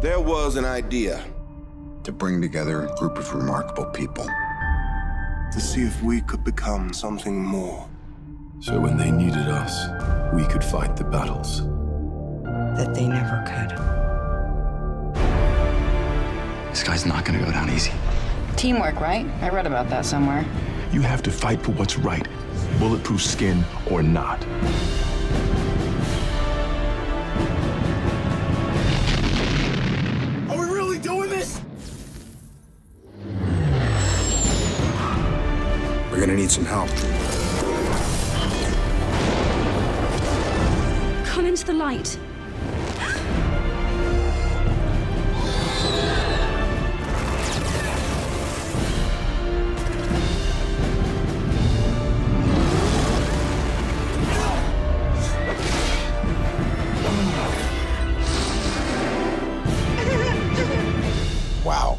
There was an idea to bring together a group of remarkable people. to see if we could become something more. So when they needed us, we could fight the battles that they never could. This guy's not gonna go down easy. Teamwork, right? I read about that somewhere. You have to fight for what's right, bulletproof skin or not. Are we really doing this? We're gonna need some help. Come into the light. Wow.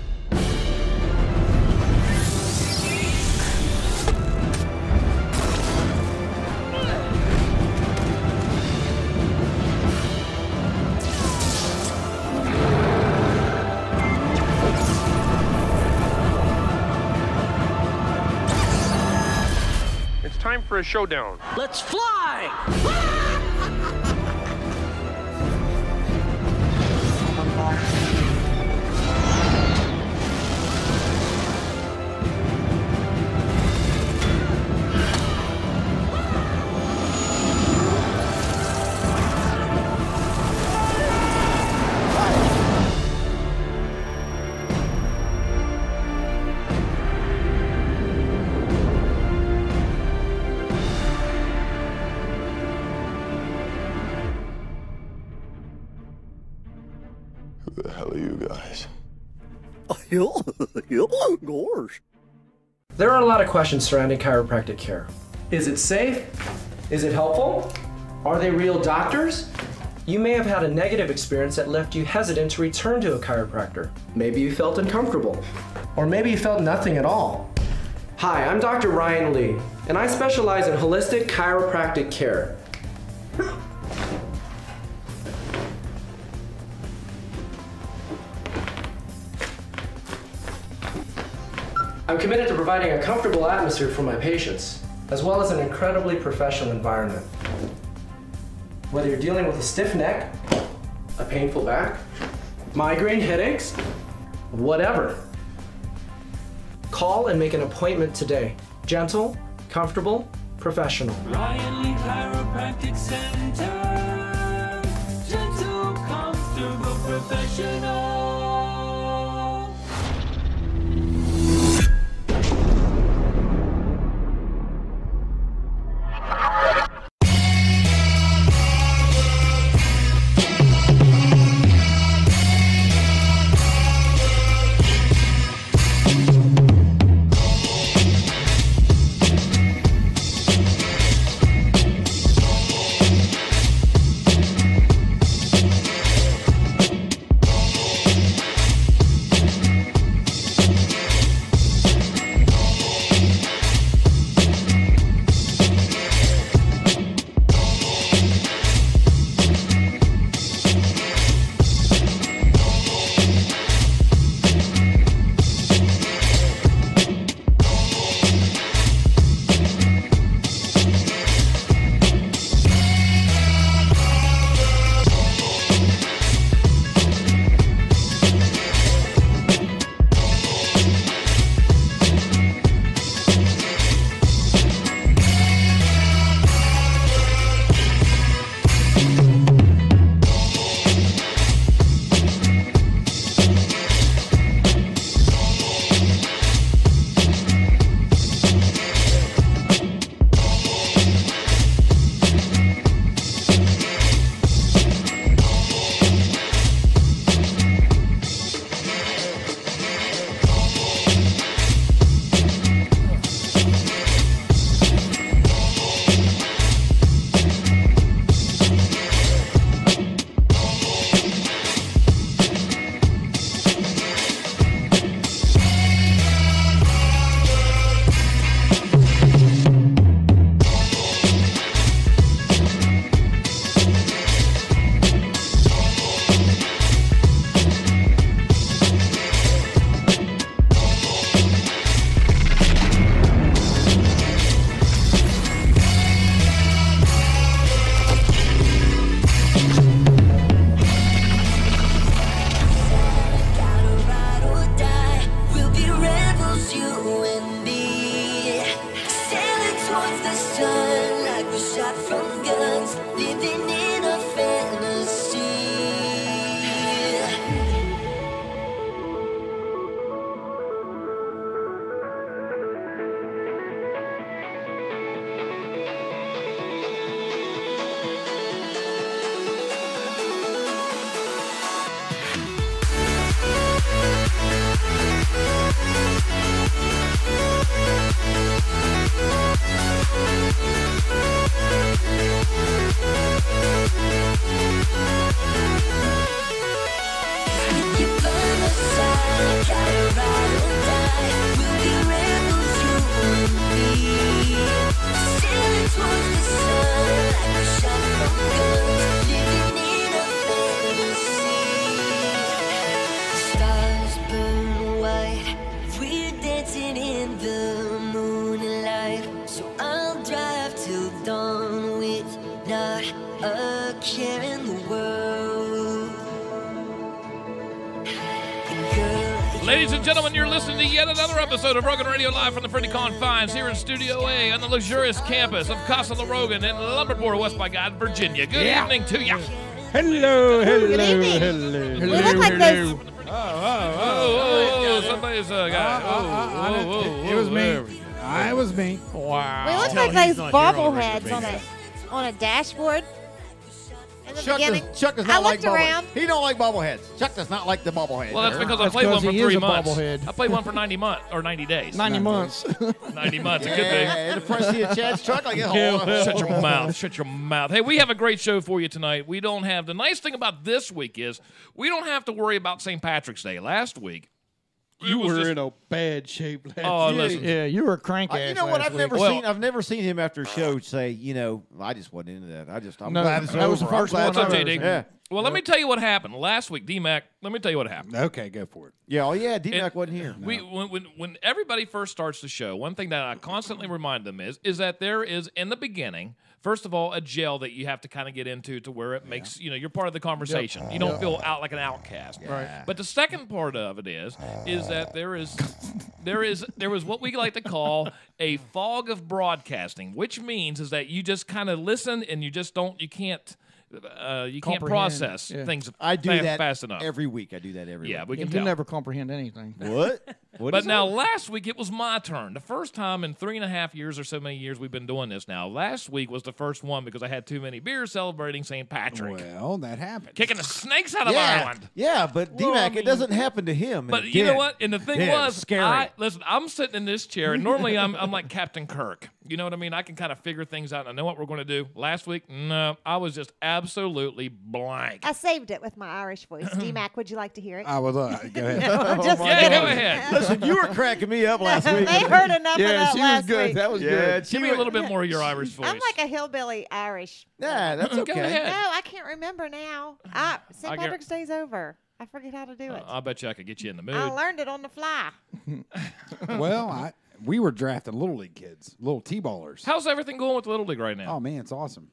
It's time for a showdown. Let's fly! Who the hell are you guys? Gosh. There are a lot of questions surrounding chiropractic care. Is it safe? Is it helpful? Are they real doctors? You may have had a negative experience that left you hesitant to return to a chiropractor. Maybe you felt uncomfortable. Or maybe you felt nothing at all. Hi, I'm Dr. Ryan Lee, and I specialize in holistic chiropractic care. I'm committed to providing a comfortable atmosphere for my patients, as well as an incredibly professional environment. Whether you're dealing with a stiff neck, a painful back, migraine headaches, whatever. Call and make an appointment today. Gentle, comfortable, professional. Ryan Lee Chiropractic Center. Gentle, comfortable, professional. towards the sun like we're shot from guns, living in a fantasy. Ladies and gentlemen, you're listening to yet another episode of Rogan Radio live from the friendly confines here in Studio A on the luxurious campus of Casa La Rogan in Lumberport, West by God, Virginia. Good evening to you. Hello, hello, Good evening. hello. We look like those. Somebody's got It was me. I was me. Wow. We look like those bobbleheads on a dashboard. In the beginning, Chuck does I not like looked around. bobbleheads. He don't like bobbleheads. Chuck does not like the bobblehead. Well, that's because I That's played one 'cause for he 3 is a months. bobblehead. I played one for 90 months or 90 days. 90 months. 90 months. It could be. Yeah, the first see a Chad's truck like Shut your mouth. Shut your mouth. Hey, we have a great show for you tonight. We don't have the nice thing about this week is we don't have to worry about St. Patrick's Day. Last week, You were in a bad shape last Oh, week. listen. Yeah, you were a crank ass. You know what? last I've never week. seen him after a show say, you know, I just wasn't into that. I'm No, glad it's that was the over. I'm first glad one it's I over. heard. Yeah. well, let me tell you what happened. Last week, D-Mac, let me tell you what happened. Okay, go for it. Yeah, oh yeah, D-Mac wasn't here. When everybody first starts the show, one thing that I constantly remind them is that there is, in the beginning, first of all, a gel that you have to kind of get into to where it makes, you're part of the conversation. You don't feel out like an outcast. Right. But the second part of it is that there was what we like to call a fog of broadcasting, which means is that you just kind of listen and you can't process things I do that fast enough. every week. I do that every Yeah, week. we can You tell. never comprehend anything. What? But now, last week, it was my turn. The first time in 3.5 years or so many years we've been doing this now. Last week was the first one because I had too many beers celebrating St. Patrick. Well, that happened. Kicking the snakes out of Ireland. Yeah, but D-Mac, it doesn't happen to him. But and you know again, what? And the thing yeah, was, scary. listen, I'm sitting in this chair, and normally I'm like Captain Kirk. You know what I mean? I can kind of figure things out, and I know what we're going to do. Last week, no, I was just absolutely blank. I saved it with my Irish voice. D-Mac, would you like to hear it? I was, go ahead. Just Yeah, kidding. go ahead. Listen, you were cracking me up last week. They heard enough of Yeah, that she was last good. week. That was Yeah, good. Give me a little bit more of your Irish voice. I'm like a hillbilly Irish. Yeah, that's Go okay. ahead. No, I can't remember now. St. Patrick's Day's over. I forget how to do it. I bet you I could get you in the mood. I learned it on the fly. Well, we were drafting Little League kids, little T-ballers. How's everything going with Little League right now? Oh, man, it's awesome.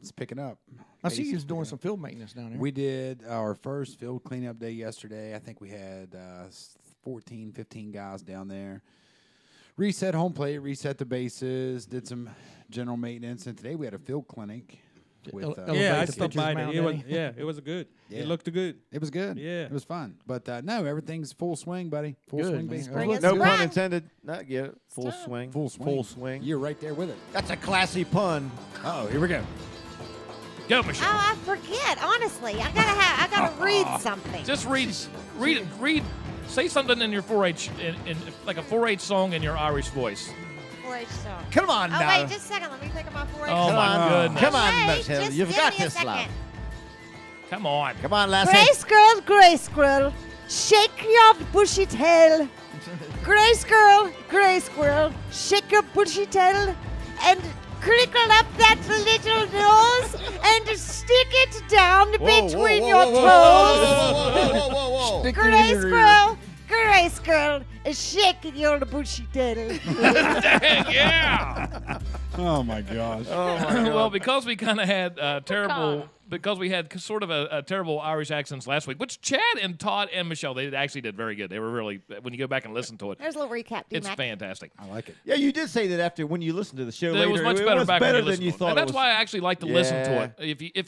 It's picking up. I see you was doing some field maintenance down there. We did our first field cleanup day yesterday. I think we had 14, 15 guys down there. Reset home plate, reset the bases, did some general maintenance, and today we had a field clinic. With, yeah, I stopped by it. It was good. Yeah. It looked good. It was good. Yeah. It was fun. But no, everything's full swing, buddy. Full Good, swing man. baseball. Bring it No Sprung. pun intended. Not yet. Full swing. Full swing. Full swing. You're right there with it. That's a classy pun. Oh, here we go. Go, Michelle. Oh, I forget. Honestly, I gotta read something. Just read. Say something in your 4-H, in like a 4-H song in your Irish voice. 4-H song. Come on Oh now. wait, just a second. Let me think of my 4-H Oh song. my goodness! Come on, Hey, Michelle. just You've give got me a this, love. second. Come on. Come on, lassie. Gray squirrel, shake your bushy tail. Gray squirrel, shake your bushy tail and crinkle up that little nose and stick it down between your toes. Gray squirrel, shake your bushy tail. Dang, yeah. Oh my gosh. Oh my God. Well, because we kind of had terrible. Because we had sort of a terrible Irish accents last week, which Chad and Todd and Michelle, they actually did very good. They were really, when you go back and listen to it, There's a little recap, it's D-Mac. fantastic. I like it. Yeah, you did say that after when you listened to the show It later, was much better back better when you than listened you to it. thought. And that's it was. why I actually like to listen to it.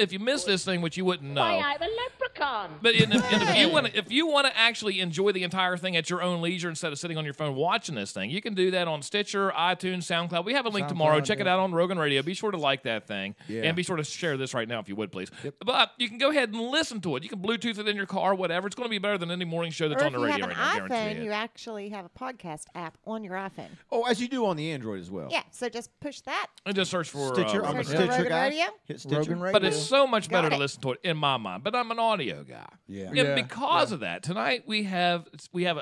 If you miss this thing, which you wouldn't know. I'm a leprechaun. But if you want to actually enjoy the entire thing at your own leisure instead of sitting on your phone watching this thing, you can do that on Stitcher, iTunes, SoundCloud. We have a link tomorrow. Check it out on Rogan Radio. Be sure to like that thing. Yeah. And be sure to share this right now if you would, please. But you can go ahead and listen to it. You can Bluetooth it in your car, whatever. It's going to be better than any morning show that's Or on if the you radio have right now. an Guarantee iPhone, it. you actually have a podcast app on your iPhone. Oh, as you do on the Android as well. Yeah, so just push that. And just search for Stitcher. I'm a Search for Stitcher Rogan guy. Radio. Hit Stitcher. Rogan Radio. But it's so much better Got to it. listen to it in my mind. But I'm an audio guy. Yeah. And Yeah. because of that, tonight we have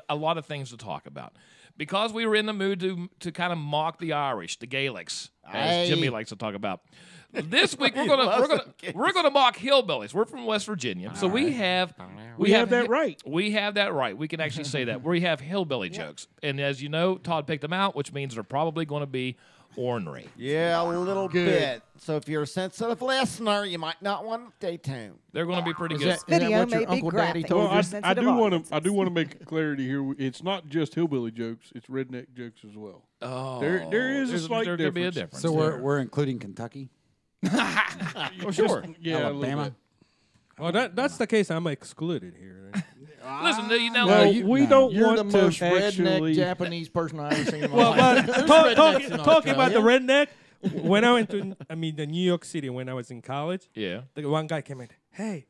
a lot of things to talk about. Because we were in the mood to kind of mock the Irish, the Gaelics, as Jimmy likes to talk about. This week we're gonna mock hillbillies. We're from West Virginia, so we have that right. We have that right. We can actually say that we have hillbilly jokes, and as you know, Todd picked them out, which means they're probably going to be ornery. Yeah, a little bit. So if you're a sensitive listener, you might not want to stay tuned. They're going to be pretty good. Is that Video what your may be Uncle Daddy graphic. told Well, you? I sensitive do want audiences. to make clarity here. It's not just hillbilly jokes; it's redneck jokes as well. Oh, There is a slight there could be a difference. difference. So there. we're including Kentucky. Oh, sure. Yeah, a little Alabama. bit. Oh, that's the case. I'm excluded here. Listen, you know, Well, we don't You're want the to most actually. redneck Japanese person I've ever seen in my Well, life. but There's rednecks in talking about the Australia. redneck, when I went to, the New York City when I was in college, yeah. the one guy came in, hey,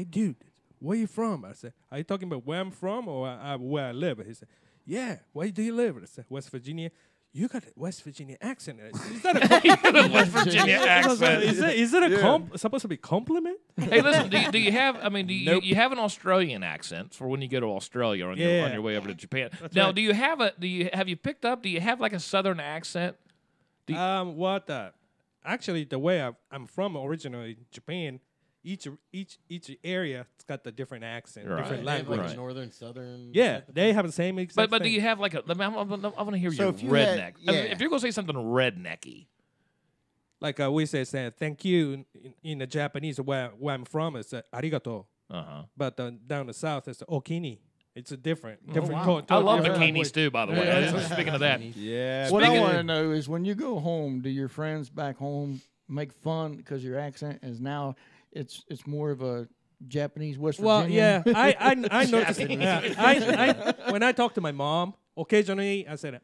dude, where you from? I said, are you talking about where I'm from or where I live? He said, yeah, where do you live? I said, West Virginia. You got a West Virginia accent. Is that a West Virginia accent. Is it a supposed to be compliment? Hey, listen. Do you have? I mean, you have an Australian accent for when you go to Australia on your way over to Japan? Now, right. do you have have you picked up? Do you have like a Southern accent? Actually, the way I'm from originally, Japan, each area it's got the different accent, Right. different They have language. like a northern, southern. Yeah, they have the same exact But do thing. you have like a? I want to hear So your if you redneck. had- I mean, yeah. if you're gonna say something rednecky, Like we say thank you in the Japanese where I'm from it's arigato. But down the south it's okini. It's a different tone. I love different bikinis language. too. By the way, Yeah. speaking of that, Yeah. What I Speaking- want to know is when you go home, do your friends back home make fun because your accent is now it's more of a Japanese West Well, Virginia? yeah, I noticed. When I talk to my mom, occasionally I said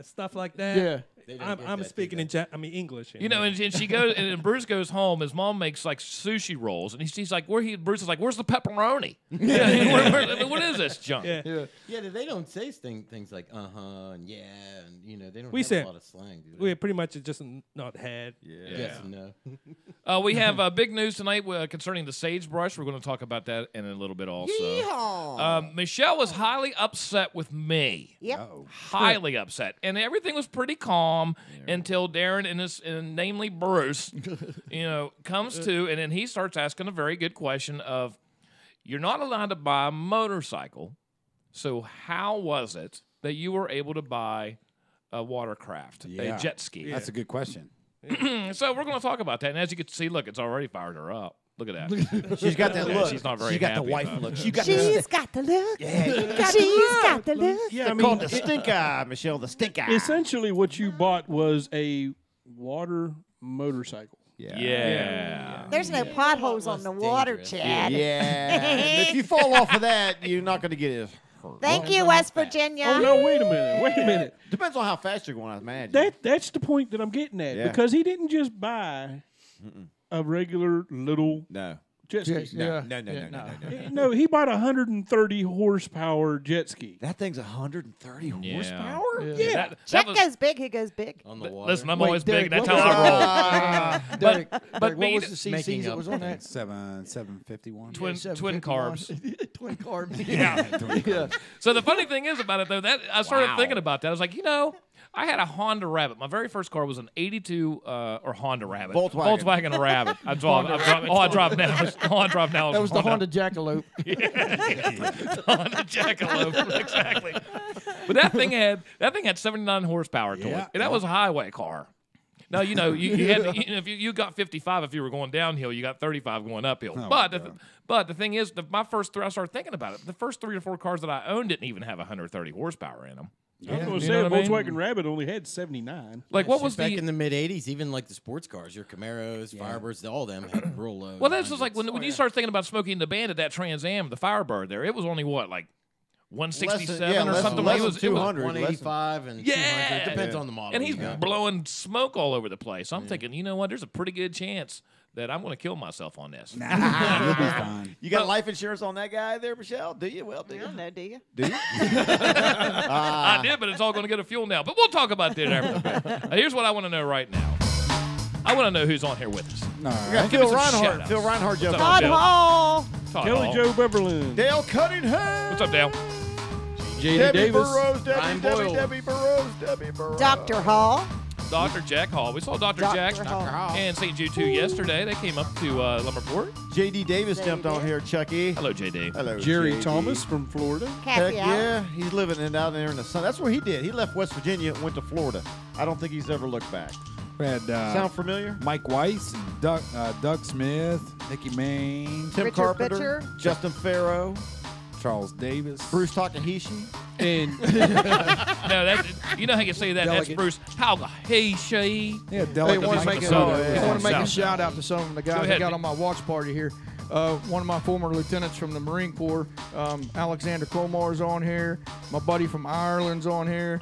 stuff like that. Yeah. They don't get I'm that, speaking in English. you know, and she goes, and Bruce goes home. His mom makes like sushi rolls, and he's like, Bruce is like, where's the pepperoni? What is this junk? Yeah. Yeah, they don't say things like and yeah, and they don't We have say a lot of slang. Do they? we pretty much just not had. Yes and no. We have big news tonight concerning the sagebrush. We're going to talk about that in a little bit also. Michelle was highly upset with me. Yep. Highly upset. And everything was pretty calm until Darren and namely Bruce, comes to, and then he starts asking a very good question of, you're not allowed to buy a motorcycle, so how was it that you were able to buy a watercraft, a jet ski? That's a good question. So we're going to talk about that. And as you can see, look, it's already fired her up. Look at that. She's got that look. She's not very She's got happy the wife about look. it. She's got She's got the look. Yeah, She's got the look. Yeah, I It's called mean, the stink eye, Michelle. The stink eye. essentially what you bought was a water motorcycle. Yeah. There's no potholes on the water, dangerous. Chad. Yeah. And if you fall off of that, you're not going to get as hurt. Thank you, West Virginia. Oh no! Wait a minute. Depends on how fast you're going, I imagine. That's the point that I'm getting at Yeah. because he didn't just buy a regular little No. jet ski. Yeah. No. No, he bought a 130 horsepower jet ski. That thing's 130 Yeah. horsepower? Yeah. That Chuck was, goes big, he goes big. On the water. listen, I'm Wait, always big. Derek, That's what how I roll. Derek, but what me- was the Making CCs that up was on that? 751. Twin 751. carbs. Twin carbs. Yeah. Yeah. So the funny thing is about it, though, that I started thinking about that. I was like, I had a Honda Rabbit. My very first car was an ~82 or Honda Rabbit. Volkswagen Rabbit. I drive now. I drive now. That was the Honda Jackalope. Honda Jackalope, exactly. But that thing had 79 horsepower to it, and that was a highway car. Now you had to, if you got 55 if you were going downhill, you got 35 going uphill. But the thing is, I started thinking about it. The first 3 or 4 cars that I owned didn't even have 130 horsepower in them. I was going to say, a Volkswagen Rabbit only had 79. Like, what was back in the mid '80s? Even like the sports cars, your Camaros, Firebirds, all of them had real low. Well, this was like when you start thinking about Smokey and the Bandit, that Trans Am, the Firebird there, it was only what, like 167 or something. Less it was 200, 185 and 200. Depends on the model. And he's blowing smoke all over the place. I'm thinking, you know what? There's a pretty good chance that I'm going to kill myself on this. You'll be fine. You got life insurance on that guy there, Michelle? Do you? Well, do you? No, do you? Do you? I did, but it's all going to go to fuel now. But we'll talk about that after the break. Here's what I want to know right now. I want to know who's on here with us. No, we got Phil Reinhardt. Phil Reinhardt, Joe. Todd Hall. Kelly Jo Beverland. Dale Cunningham. What's up, Dale? J.D. Debbie Davis. Burrows, Ryan Boyle. Debbie Burrows, Debbie Burrows. Dr. Hall. Dr. Jack Hall. We saw Dr. Jack Hall. and St. Jude 2 yesterday. They came up to Lumberport. J.D. Davis jumped on here, Chucky. Hello, J.D. Hello, Jerry J.D. Thomas from Florida. Heck yeah, he's living out there in the sun. That's where he did. He left West Virginia and went to Florida. I don't think he's ever looked back. We had Sound familiar? Mike Weiss, and Doug Smith, Nicky Main, Tim Richard Carpenter, Bitcher. Justin Farrow, Charles Davis, Bruce Takahashi. and No, you know how you say that? Delegate. That's Bruce. How he, she. yeah, Hey, Delegate. want to make, a South. shout out to some of the guys ahead, I got Nick. on my watch party here. One of my former lieutenants from the Marine Corps, Alexander Cromar's on here. My buddy from Ireland's on here.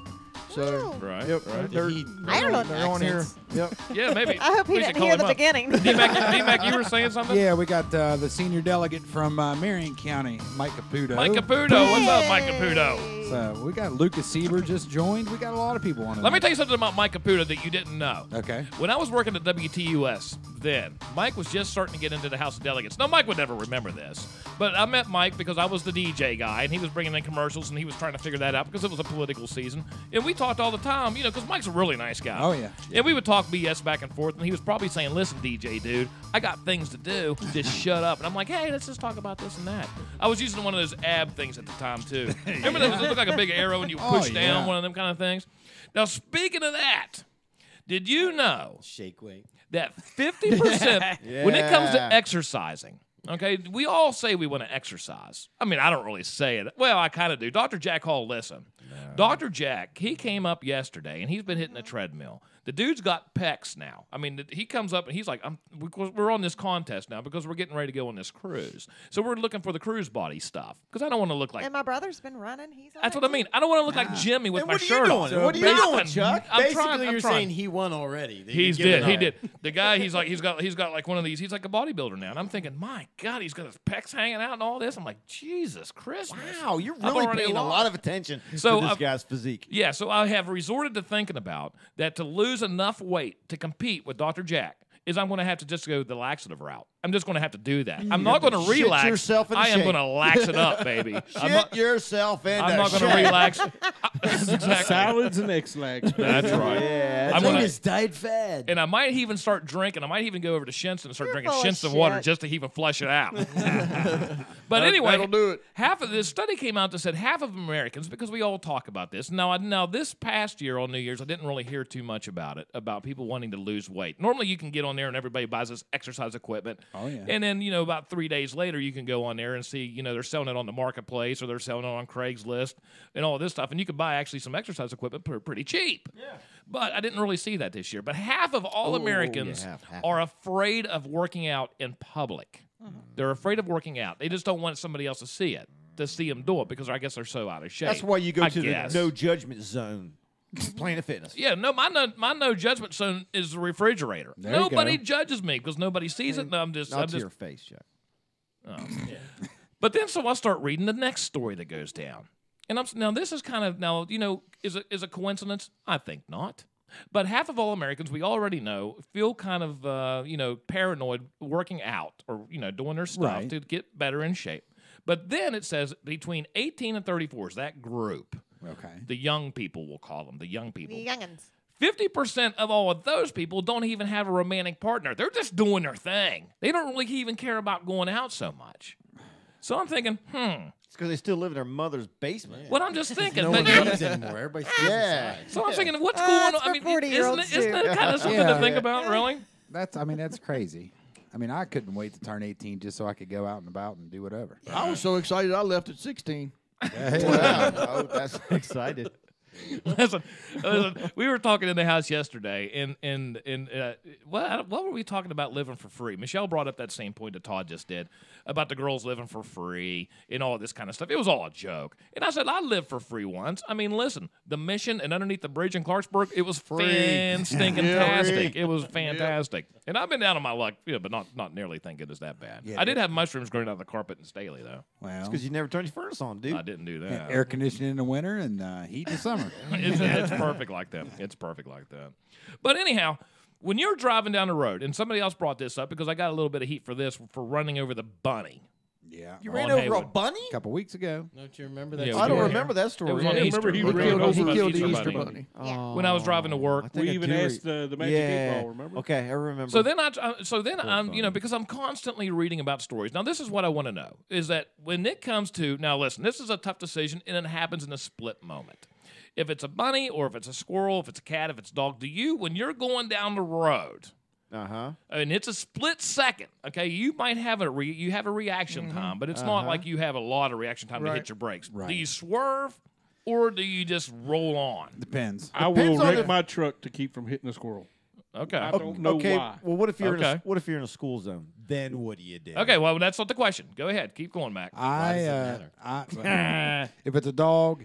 So, Right. yep, right. they're Ireland. on here. Yep. Yeah, maybe. I hope he We should didn't call hear him the up. beginning. D-Mac, you were saying something? Yeah, we got the senior delegate from Marion County, Mike Caputo. Mike Caputo. What's up, Mike Caputo? So we got Lucas Sieber just joined. We got a lot of people on it. Let me tell you something about Mike Caputo that you didn't know. Okay. When I was working at WTUS then, Mike was just starting to get into the House of Delegates. Now, Mike would never remember this, but I met Mike because I was the DJ guy, and he was bringing in commercials, and he was trying to figure that out because it was a political season. And we talked all the time, because Mike's a really nice guy. Oh, yeah. And we would talk BS back and forth, and he was probably saying, listen, DJ, dude, I got things to do. Just shut up. And I'm like, hey, let's just talk about this and that. I was using one of those ab things at the time, too. Remember those? It looked like a big arrow, and you push down, one of them kind of things. Now, speaking of that, did you know Shake weight. that 50% when it comes to exercising, okay, we all say we want to exercise. I mean, I don't really say it. Well, I kind of do. Dr. Jack Hall, listen. Dr. Jack, he came up yesterday, and he's been hitting a treadmill. The dude's got pecs now. I mean, he comes up, and he's like, we're on this contest now because we're getting ready to go on this cruise. So we're looking for the cruise body stuff because I don't want to look like... And my brother's been running. That's what I mean. I don't want to look like Jimmy with And my what are you shirt doing? on. What are you doing, Chuck? Basically, you're trying. saying he won already. that He you're giving did. up. The guy, he's got like one of these. He's like a bodybuilder now, and I'm thinking, my God, he's got his pecs hanging out and all this. I'm like, Jesus Christmas! Wow, you're I've really already paying a lost. lot of attention to So this I've- guy's physique. Yeah, so I have resorted to thinking about that to lose enough weight to compete with Dr. Jack is I'm going to have to just go the laxative route. I'm just going to have to do that. I'm not going to Shit relax. yourself in the I am shape. going to lax it up, baby. Shit yourself in I'm the not going to shape. relax. Exactly. Salads and X-Lax. That's right. Yeah, I'm Doing gonna, his diet fad. and I might even start drinking. I might even go over to Shinson and start drinking full of Shinson water shit. just to even flush it out. But anyway, that'll do it. half of this study came out that said half of Americans, because we all talk about this. Now this past year on New Year's, I didn't really hear too much about it, about people wanting to lose weight. Normally you can get on there and everybody buys this exercise equipment. Oh, yeah. And then, about 3 days later, you can go on there and see, they're selling it on the marketplace or they're selling it on Craigslist and all this stuff. And you can buy actually some exercise equipment pretty cheap. Yeah. But I didn't really see that this year. But half of all Americans half. are afraid of working out in public. They're afraid of working out. They just don't want somebody else to see them do it, because I guess they're so out of shape. That's why you go I to guess. the no judgment zone. Planet Fitness. Yeah, no, my no judgment zone is the refrigerator. There you Nobody go. judges me because nobody sees it. No, I'm just. Not to your face, Chuck. Oh, yeah. But then, so I start reading the next story that goes down, and now this is kind of is a coincidence? I think not. But half of all Americans, we already know, feel kind of paranoid working out or doing their stuff Right. to get better in shape. But then it says between 18 and 34 is that group. Okay. The young people, we'll call them the young people. The youngins. 50% of all of those people don't even have a romantic partner. They're just doing their thing. They don't really even care about going out so much. So I'm thinking, It's because they still live in their mother's basement. What I'm just thinking. No one leaves anymore. Everybody stays inside. So I'm thinking, what's going on? I mean, isn't it kind of something to think about, really? That's crazy. I mean, I couldn't wait to turn 18 just so I could go out and about and do whatever. I was so excited I left at 16. Wow. Oh, that's excited. Listen, we were talking in the house yesterday, and what were we talking about living for free? Michelle brought up that same point that Todd just did about the girls living for free and all this kind of stuff. It was all a joke. And I said, I lived for free once. I mean, listen, the Mission and underneath the bridge in Clarksburg, it was fan-stinking-tastic. It was fantastic. And I've been down on my luck, but not nearly think it is that bad. Yeah, I did have mushrooms growing out of the carpet in Staley, though. Well, It's because you never turned your furnace on, dude. I didn't do that. air conditioning in the winter and heat in the summer. It's perfect like that. It's perfect like that. But anyhow, when you're driving down the road, and somebody else brought this up because I got a little bit of heat for this for running over the bunny. Yeah. You ran over a bunny? A couple weeks ago. Don't you remember that? I don't remember that story. It was on Easter. He killed the Easter bunny. When I was driving to work. We even asked the Magic 8 Ball, remember? Okay, I remember. So then I'm because I'm constantly reading about stories. Now, this is what I want to know, is that when it comes to, now listen, this is a tough decision, and it happens in a split moment. If it's a bunny or if it's a squirrel, if it's a cat, if it's a dog, when you're going down the road, and it's a split second, okay, you might have a reaction time, but it's not like you have a lot of reaction time to hit your brakes. Right. Do you swerve or do you just roll on? Depends. I will wreck my truck to keep from hitting a squirrel. Okay. I don't know why. Well, what if you're in a school zone? Then what do you do? Okay, well, that's not the question. Go ahead. Keep going, Mac. If it's a dog,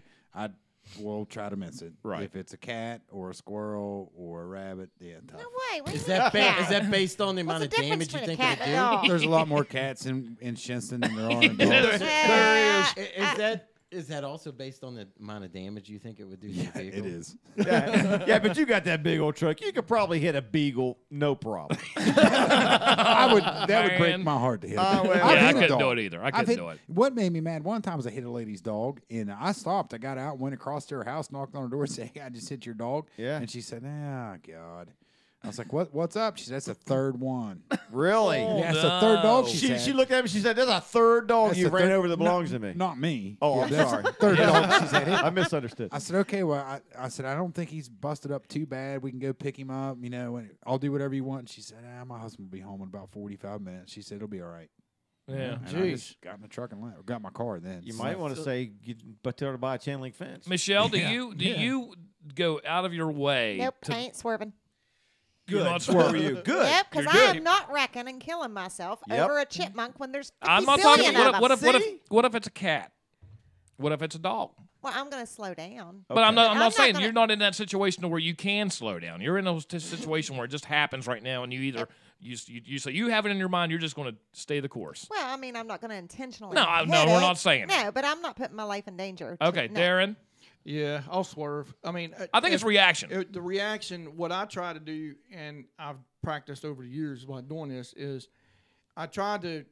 we'll try to miss it. Right. If it's a cat or a squirrel or a rabbit, tough. No way. What Is do you that mean cat? is that based on the amount What's of the difference damage you between think a cat it and a would dog? do? There's a lot more cats in Shinston than there are in dogs. Is that also based on the amount of damage you think it would do to the vehicle? It is. Yeah, but you got that big old truck. You could probably hit a beagle, no problem. That would break my heart to hit. I couldn't do it either. I couldn't do it. What made me mad? One time was I hit a lady's dog, and I stopped. I got out, went across to her house, knocked on her door, said, "Hey, I just hit your dog." Yeah. And she said, "Oh God." I was like, "What's up?" She said, "That's the third one." Really? Yeah, it's the third dog. She looked at me. She said, "There's a third dog you ran over that belongs to me." Not me. Oh, I'm that's sorry. the third dog. She said, I misunderstood. I said, "Okay, well," I said, "I don't think he's busted up too bad. We can go pick him up. And I'll do whatever you want." And she said, "My husband will be home in about 45 minutes." She said, "It'll be all right." Yeah. And I just got in the truck and left. Got my car then. You might want to say, but tell her to buy a chain link fence. Michelle, do you go out of your way? Nope, I ain't swerving. You're not swerving. You good? Yep, because I am not wrecking and killing myself over a chipmunk when there's 50 I'm not talking. billion of them. What if it's a cat? What if it's a dog? Well, I'm going to slow down. But I'm not saying you're not in that situation where you can slow down. You're in a situation where it just happens right now, and you either you say you have it in your mind, you're just going to stay the course. Well, I mean, I'm not going to intentionally. No, we're not saying no, but I'm not putting my life in danger. Okay, Darren. Yeah, I'll swerve. I mean, I think it's reaction. The reaction, what I try to do, and I've practiced over the years while doing this, is I try to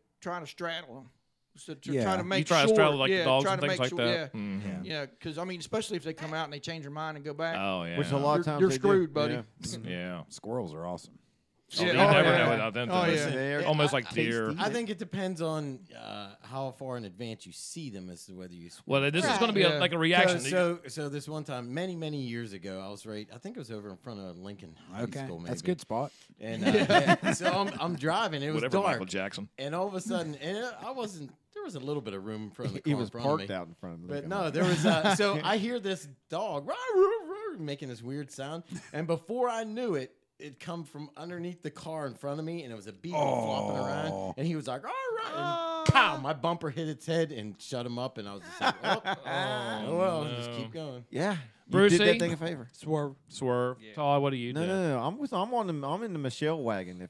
straddle them. So try to make you try sure, to straddle like the dogs try and to things make like sure, that. Yeah, because I mean, especially if they come out and they change their mind and go back. Oh yeah, which a lot of times you're they screwed, do. buddy. Yeah. Squirrels are awesome. Oh, you never know yeah. Almost like deer. I think it depends on how far in advance you see them as to whether you. Well, this is going to be like a reaction. So this one time, many years ago, I was I think it was over in front of Lincoln High School. Maybe. That's a good spot. And so I'm driving. It was Whatever, dark. Michael Jackson. And all of a sudden, I wasn't. There was a little bit of room in front of the car. He was in front parked of me. out in front of the But no, there was. So I hear this dog making this weird sound, and before I knew it. It come from underneath the car in front of me, and it was a beagle flopping around, and he was like, "All right!" And pow! My bumper hit its head and shut him up, and I was just like, "Oh, well, just keep going." Yeah, Brucey, you did that thing a favor. Swerve. Yeah. Todd, what do you do? No. I'm in the Michelle wagon.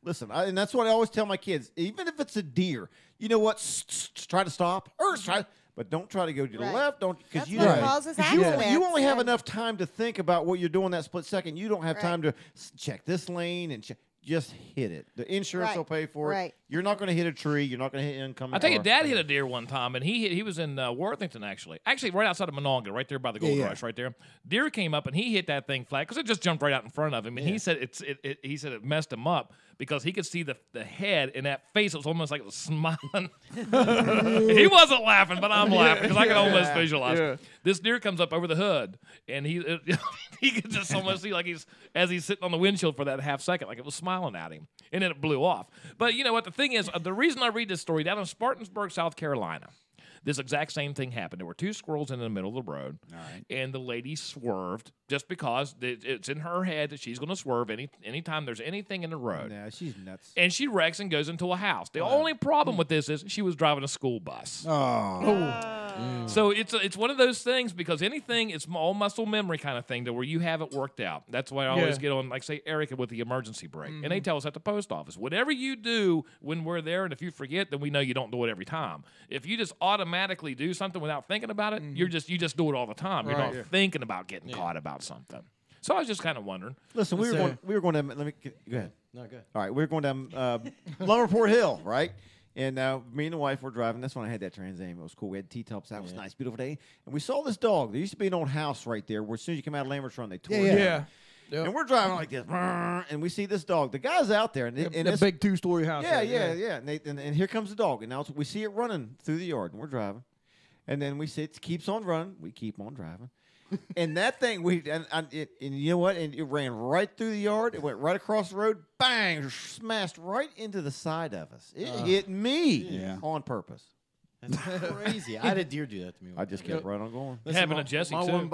Listen, and that's what I always tell my kids. Even if it's a deer, you know what? Try to stop or try. But don't try to go to the left. Don't because you only have enough time to think about what you're doing that split second. You don't have time to check this lane and check. just hit it. The insurance Right, will pay for it. right. You're not going to hit a tree. You're not going to hit incoming. I tell you, car. Dad hit a deer one time, and he was in Worthington actually right outside of Monongah, right there by the Gold Yeah, yeah. Rush, right there. Deer came up and he hit that thing flat because it just jumped right out in front of him, and he said it messed him up because he could see the head and that face. It was almost like it was smiling. He wasn't laughing, but I'm laughing because I can almost visualize. Yeah. This deer comes up over the hood, and he could just almost see like he's sitting on the windshield for that half second, like it was smiling at him, and then it blew off. But you know what? The thing is, the reason I read this story down in Spartansburg, South Carolina, this exact same thing happened. There were two squirrels in the middle of the road, and the lady swerved just because it's in her head that she's going to swerve anytime there's anything in the road. Yeah, she's nuts. And she wrecks and goes into a house. The only problem with this is she was driving a school bus. So it's one of those things because anything, it's all muscle memory kind of thing to where you have it worked out. That's why I always get on, like, say, Erica with the emergency brake. And they tell us at the post office, whatever you do when we're there, and if you forget, then we know you don't do it every time. If you just automatically do something without thinking about it, you just do it all the time. You're not thinking about getting caught about something. So I was just kind of wondering. Listen, we were going to let me go ahead. No, good. All right, we were going down Lumberport Hill, right? And me and the wife were driving. That's when I had that Trans Am. It was cool. We had T-tops out. It was a nice, beautiful day. And we saw this dog. There used to be an old house right there where as soon as you come out of Lambert's Run, they tore it down. Yep. And we're driving like this, and we see this dog. The guy's out there. And the big 2-story house. Yeah, right yeah. And here comes the dog. And now we see it running through the yard, and we're driving. And then we see it keeps on running. We keep on driving. And that thing, and you know what? And it ran right through the yard. It went right across the road. Bang! Smashed right into the side of us. It hit me on purpose. That's crazy. I had a deer do that to me. I just kept right on going. Having a Jesse, my too. one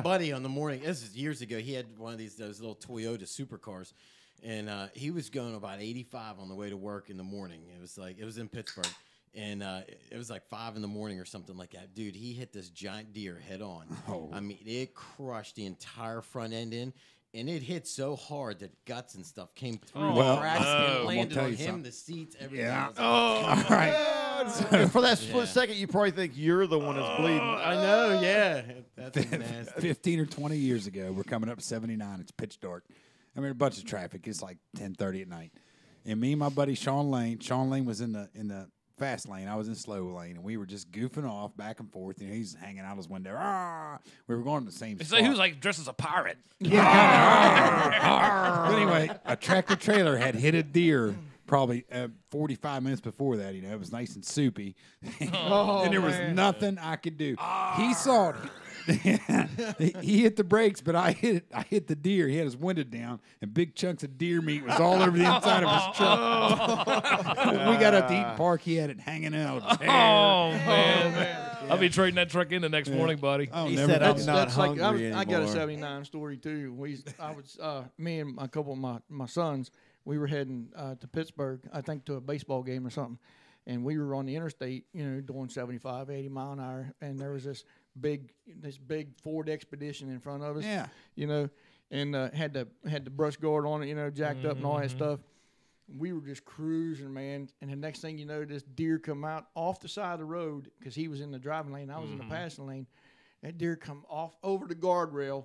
buddy on the morning, this is years ago, he had one of those little Toyota supercars. And he was going about 85 on the way to work in the morning. It was in Pittsburgh. And it was like 5 in the morning or something like that. Dude, he hit this giant deer head on. Oh. I mean, it crushed the entire front end in. And it hit so hard that guts and stuff came through the cracks and landed on him, the seats, everything. Yeah. All right. For that split second, you probably think you're the one that's bleeding. I know, yeah. That's nasty. 15 or 20 years ago, we're coming up 79. It's pitch dark. I mean, a bunch of traffic. It's like 10:30 at night. And me and my buddy Sean Lane was in the fast lane. I was in slow lane, and we were just goofing off back and forth. You know, he's hanging out his window. We were going to the same spot. So he was like dressed as a pirate. Yeah. But anyway, a tractor trailer had hit a deer probably 45 minutes before that. You know, it was nice and soupy, and there was nothing I could do. He saw it. He hit the brakes, but I hit the deer. He had his window down, and big chunks of deer meat was all over the inside of his truck. When we got up to Eaton Park, he had it hanging out of his hair. Oh, man. I'll be trading that truck in the next morning, buddy. He said, I'm not hungry anymore. I got a 79 story, too. Me and a couple of my sons, we were heading to Pittsburgh, I think to a baseball game or something. And we were on the interstate, you know, doing 75, 80 mile an hour. And there was this big Ford Expedition in front of us. Yeah. You know, and had the brush guard on it, you know, jacked up and all that stuff. We were just cruising, man. And the next thing you know, this deer come out off the side of the road because he was in the driving lane. I was in the passing lane. That deer come off over the guardrail,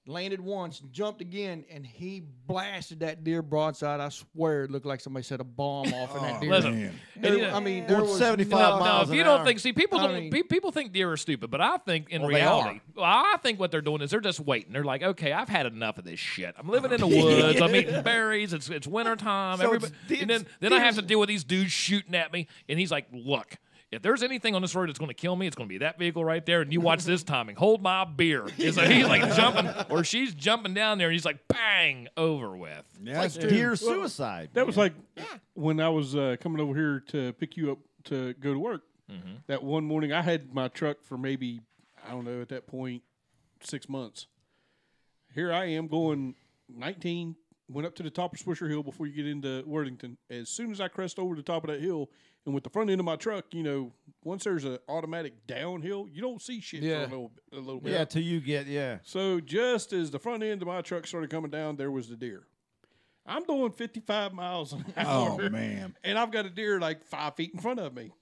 landed once, jumped again, and he blasted that deer broadside. I swear it looked like somebody set a bomb off in that deer. Listen, I mean, there was 75 miles if you an don't hour. think, see, people think deer are stupid, but I think in Well, they reality, I think what they're doing is they're just waiting. They're like, okay, I've had enough of this shit. I'm living in the woods. I'm eating berries. It's wintertime. So And then I have to deal with these dudes shooting at me. And he's like, look, if there's anything on this road that's going to kill me, it's going to be that vehicle right there. And you watch this timing. Hold my beer. He's like jumping, or she's jumping down there, and he's like, bang, over with. Yeah, It's like deer suicide. That was like when I was coming over here to pick you up to go to work. That one morning, I had my truck for maybe, I don't know, at that point, 6 months. Here I am going 19, went up to the top of Swisher Hill before you get into Worthington. As soon as I crest over the top of that hill, and with the front end of my truck, you know, once there's an automatic downhill, you don't see shit for a little bit. Yeah, till you get, So just as the front end of my truck started coming down, there was the deer. I'm doing 55 miles an hour. Oh, man. And I've got a deer like 5 feet in front of me.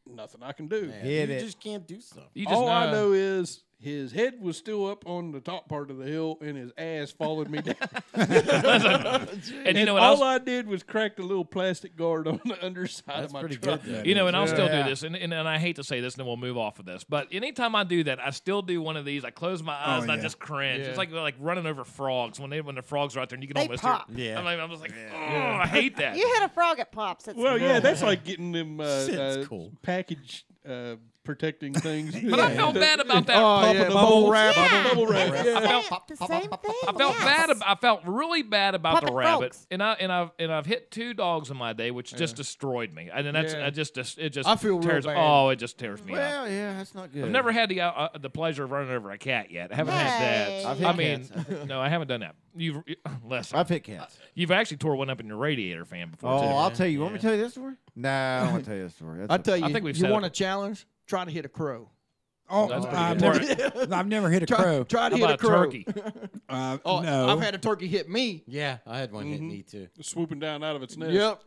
Nothing I can do. You just can't do stuff. All I know is His head was still up on the top part of the hill, and his ass followed me down. And you know what? All I did was crack the little plastic guard on the underside of my truck. You know, and I'll still do this, and I hate to say this, and then we'll move off of this. But anytime I do that, I still do one of these. I close my eyes and I just cringe. It's like running over frogs when the frogs are out there, and you can They almost pop. hear. I'm just like, I hate that. You hit a frog, it pops. It's Yeah, that's like getting them cool. package protecting things. But I felt bad about that. Bubble wrap. Yeah. Yeah. the same thing. I felt bad. I felt really bad about Puppet the rabbit, frogs. and I've hit 2 dogs in my day, which just destroyed me. And that's it just I feel real tears. bad. Oh, it just tears me up. Well, yeah, that's not good. I've never had the pleasure of running over a cat yet. I haven't had Hey. that. I've hit I mean, cats. no, I haven't done that. Listen, I've hit cats. you've actually tore one up in your radiator fan before. Oh, too. I'll tell you. Want me to tell you this story? Nah, I don't want to tell you this story. I tell you, I think we've you said want it. a challenge? Try to hit a crow. Oh, That's pretty I've good. never hit a crow. Try to How hit a about crow. turkey? No. I've had a turkey hit me. Yeah, I had one hit me too. Swooping down out of its nest. Yep.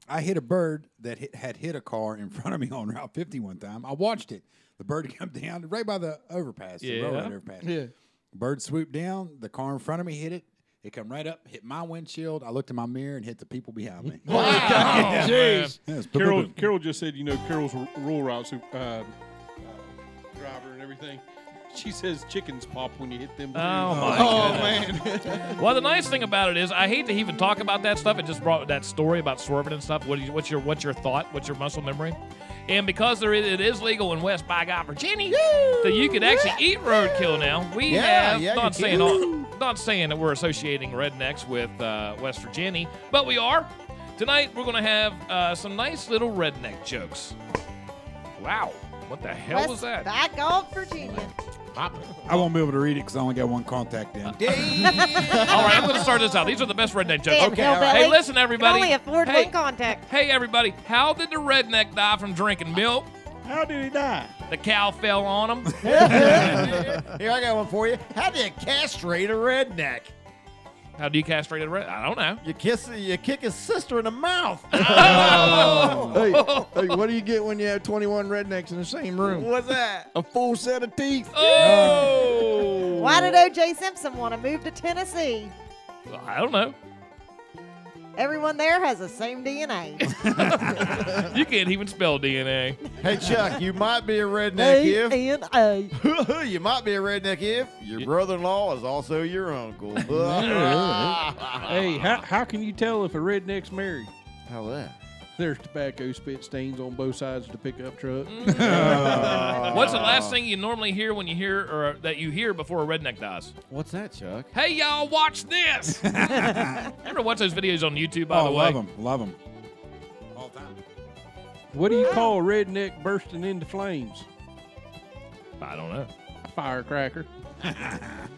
I hit a bird that had hit a car in front of me on Route 50 one time. I watched it. The bird come down right by the overpass, the railroad overpass. Yeah. Bird swooped down. The car in front of me hit it. It come right up, hit my windshield. I looked in my mirror and hit the people behind me. Wow. Jeez. Yeah, it's Carol just said, Carol's rural route driver and everything. She says chickens pop when you hit them. Oh my Oh, man! Well, the nice thing about it is, I hate to even talk about that stuff. It just brought that story about swerving and stuff. What's your thought? What's your muscle memory? And because it is legal in West by God, Virginia, that you could actually eat roadkill now. We have not saying that we're associating rednecks with West Virginia, but we are. Tonight we're going to have some nice little redneck jokes. Wow, what the hell was that? Back off, Virginia. I won't be able to read it because I only got one contact in. All right, I'm going to start this out. These are the best redneck jokes. Damn, Okay, all right. hillbilly. Hey, listen, everybody. Can only afford hey, one contact. Hey, everybody. How did the redneck die from drinking milk? How did he die? The cow fell on him. Here, I got one for you. How do you castrate a redneck? How do you castrate a redneck? I don't know. You kick his sister in the mouth. Hey, what do you get when you have 21 rednecks in the same room? What's that? A full set of teeth. Oh! Why did O.J. Simpson want to move to Tennessee? Well, I don't know. Everyone there has the same DNA. You can't even spell DNA. Hey, Chuck, you might be a redneck if... A-N-A. You might be a redneck if your brother-in-law is also your uncle. Hey, how can you tell if a redneck's married? How that? There's tobacco spit stains on both sides of the pickup truck. What's the last thing you normally hear when you hear, or that you hear before a redneck dies? What's that, Chuck? Hey, y'all, watch this. Ever watch those videos on YouTube, by the way? Love them. All the time. What do you call a redneck bursting into flames? I don't know. A firecracker.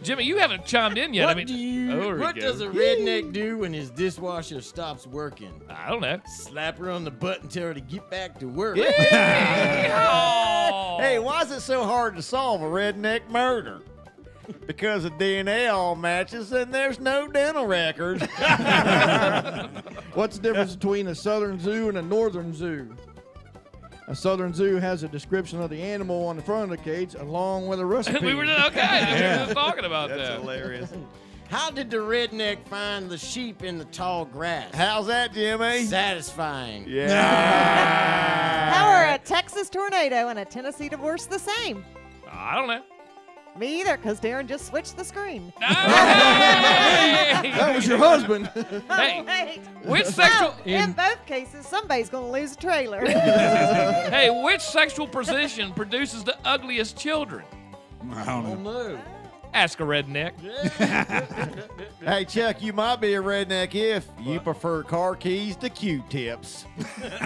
Jimmy, you haven't chimed in yet. What, I mean, what does a redneck do when his dishwasher stops working? I don't know. Slap her on the butt and tell her to get back to work. Hey, why is it so hard to solve a redneck murder? Because the DNA all matches and there's no dental records. What's the difference between a southern zoo and a northern zoo? A southern zoo has a description of the animal on the front of the cage along with a recipe. We were okay. We were just talking about That's that. hilarious. How did the redneck find the sheep in the tall grass? How's that, Jimmy? Satisfying. Yeah. How are a Texas tornado and a Tennessee divorce the same? I don't know. Me either, because Darren just switched the screen. That was your husband. Hey, Wait. which sexual? In both cases, somebody's going to lose a trailer. Hey, which sexual position produces the ugliest children? I don't know. No. Ask a redneck. Hey, Chuck, you might be a redneck if you prefer car keys to Q-tips.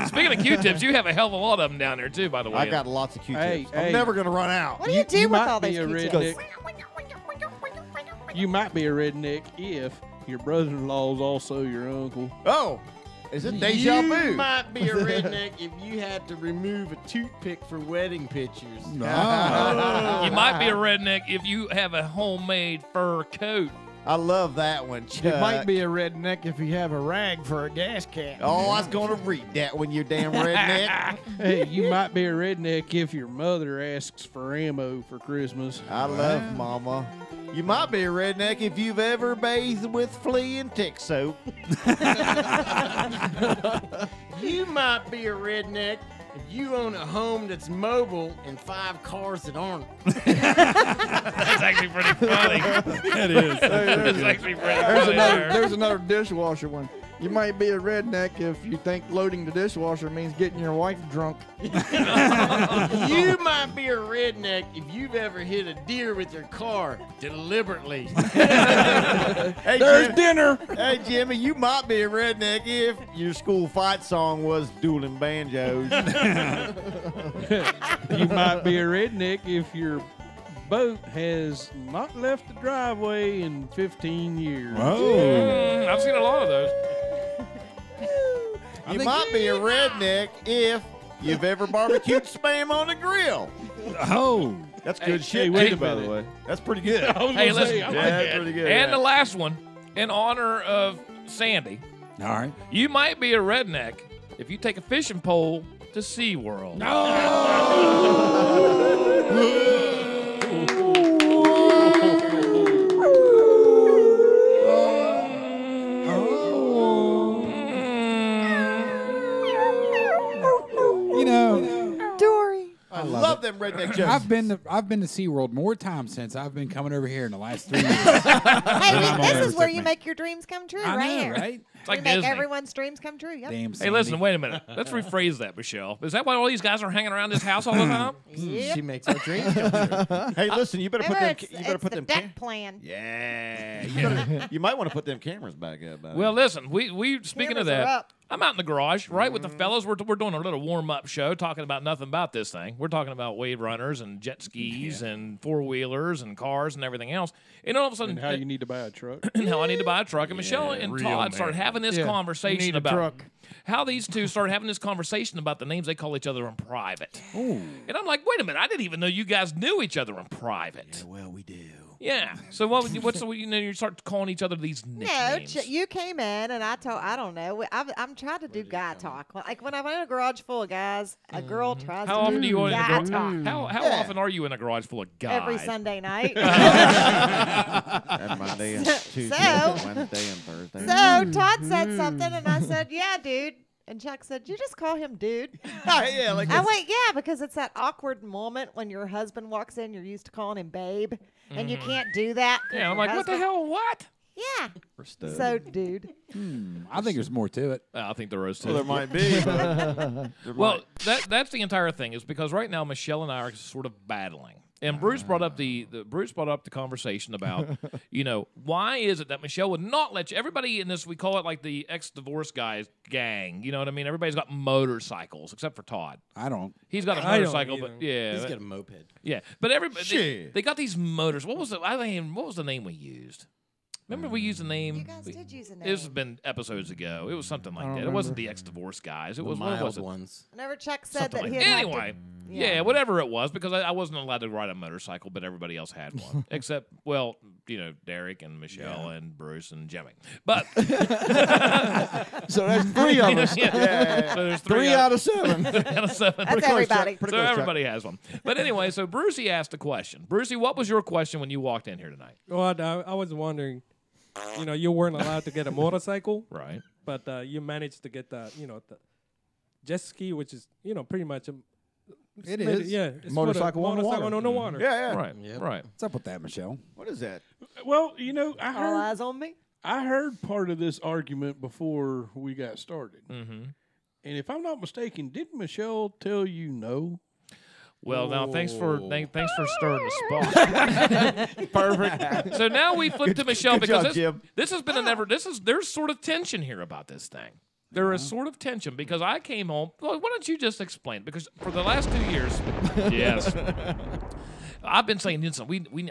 Speaking of Q-tips, you have a hell of a lot of them down there too. By the way, I got lots of Q-tips. Hey, I'm never going to run out. What do you do with might all those be a Q-tips? You might be a redneck if your brother-in-law is also your uncle. Oh, is it deja You vu? might be a redneck if you had to remove a toothpick for wedding pictures. you might be a redneck if you have a homemade fur coat. I love that one, Chuck. You might be a redneck if you have a rag for a gas can. Oh, I was going to read that one, you damn redneck. Hey, you might be a redneck if your mother asks for ammo for Christmas. I love Mama. You might be a redneck if you've ever bathed with flea and tick soap. You might be a redneck if you own a home that's mobile and 5 cars that aren't. That's actually pretty funny. It is. That's actually pretty funny. There's another dishwasher one. You might be a redneck if you think loading the dishwasher means getting your wife drunk. You might be a redneck if you've ever hit a deer with your car deliberately. Hey, There's dinner. Hey, Jimmy, you might be a redneck if your school fight song was dueling banjos. You might be a redneck if your boat has not left the driveway in 15 years. I've seen a lot of those. You might be a redneck if you've ever barbecued spam on a grill. Oh. That's good Hey, shit, wait too, a by the minute. way. That's pretty good. Hey, listen. That's pretty good. And the last one, in honor of Sandy. All right. You might be a redneck if you take a fishing pole to SeaWorld. You know, Dory. I love them redneck jokes. I've been to SeaWorld more times since I've been coming over here in the last 3 years. Hey, this is where you make your dreams come true, I right know, here. right? It's like we make Disney. everyone's dreams come true. Yep. Damn, Hey, listen, wait a minute. Let's rephrase that, Michelle. Is that why all these guys are hanging around this house all the time? Yep. She makes our dreams come true. Hey, listen, you better put Remember, them. it's, You better it's put the them. deck plan. Yeah. You might want to put them cameras back up. buddy. Well, listen, we speaking of Cameras are that, up. I'm out in the garage, right, with the fellas. We're doing a little warm-up show, talking about nothing about this thing. We're talking about wave runners and jet skis and four-wheelers and cars and everything else. And all of a sudden, And how you need to buy a truck. and how I need to buy a truck. And Michelle and real Todd started man. having this Yeah, you conversation need a about truck. how these two started having this conversation about the names they call each other in private. And I'm like, wait a minute, I didn't even know you guys knew each other in private. Well, we do. Yeah. So what's the you start calling each other these No, nicknames? you came in and I don't know. I'm trying to do guy talk. Like when I'm in a garage full of guys, a girl tries How to often do do you in a guy garage? talk. How often are you in a garage full of guys? Every Sunday night. And Monday and Tuesday, So- Wednesday and Thursday. So Todd said something, and I said, "Yeah, dude." And Chuck said, "You just call him dude." Yeah, like I went, "Yeah," because it's that awkward moment when your husband walks in. You're used to calling him babe, and you can't do that. 'cause Yeah, I'm your like, what the husband- hell? What? Yeah. stud. So, dude. I think there's more to it. I think there is too. Well, there might be. But Well, that's the entire thing is because right now Michelle and I are sort of battling. And Bruce brought up the conversation about, why is it that Michelle would not let you? Everybody in this, we call it like the ex-divorce guys gang. You know what I mean? Everybody's got motorcycles except for Todd. I don't. He's got a I don't motorcycle, either. but yeah, He's got a moped. yeah. But everybody Shit. they got these motors. What was the name we used? Remember we used the name. You guys did use a name. This has been episodes ago. It was something like don't that. It remember. wasn't the ex-divorce guys. It was what mild was it? ones. Whenever Chuck said Something that like he'd that. have to- Anyway, yeah, whatever it was, because I wasn't allowed to ride a motorcycle, but everybody else had one, except Derek and Michelle and Bruce and Jimmy. But So that's 3 of us. yeah. So there's Three out of 7. 3 out of 7. That's everybody. So everybody has one. But anyway, so Brucey asked a question. Brucey, what was your question when you walked in here tonight? Well, I was wondering, you weren't allowed to get a motorcycle, Right. but you managed to get the jet ski, which is, It pretty much is. yeah, it's Motorcycle on the water. on the water. yeah. Right. Yep. Right. What's up with that, Michelle? What is that? Well, All eyes on me. I heard part of this argument before we got started. Mm-hmm. And if I'm not mistaken, didn't Michelle tell you no? Well, now thanks for stirring the spot. Perfect. So now we flip to Michelle good because job, Jim. this has been there's sort of tension here about this thing. There is sort of tension because I came home. Well, why don't you just explain? Because for the last 2 years, yes, I've been saying,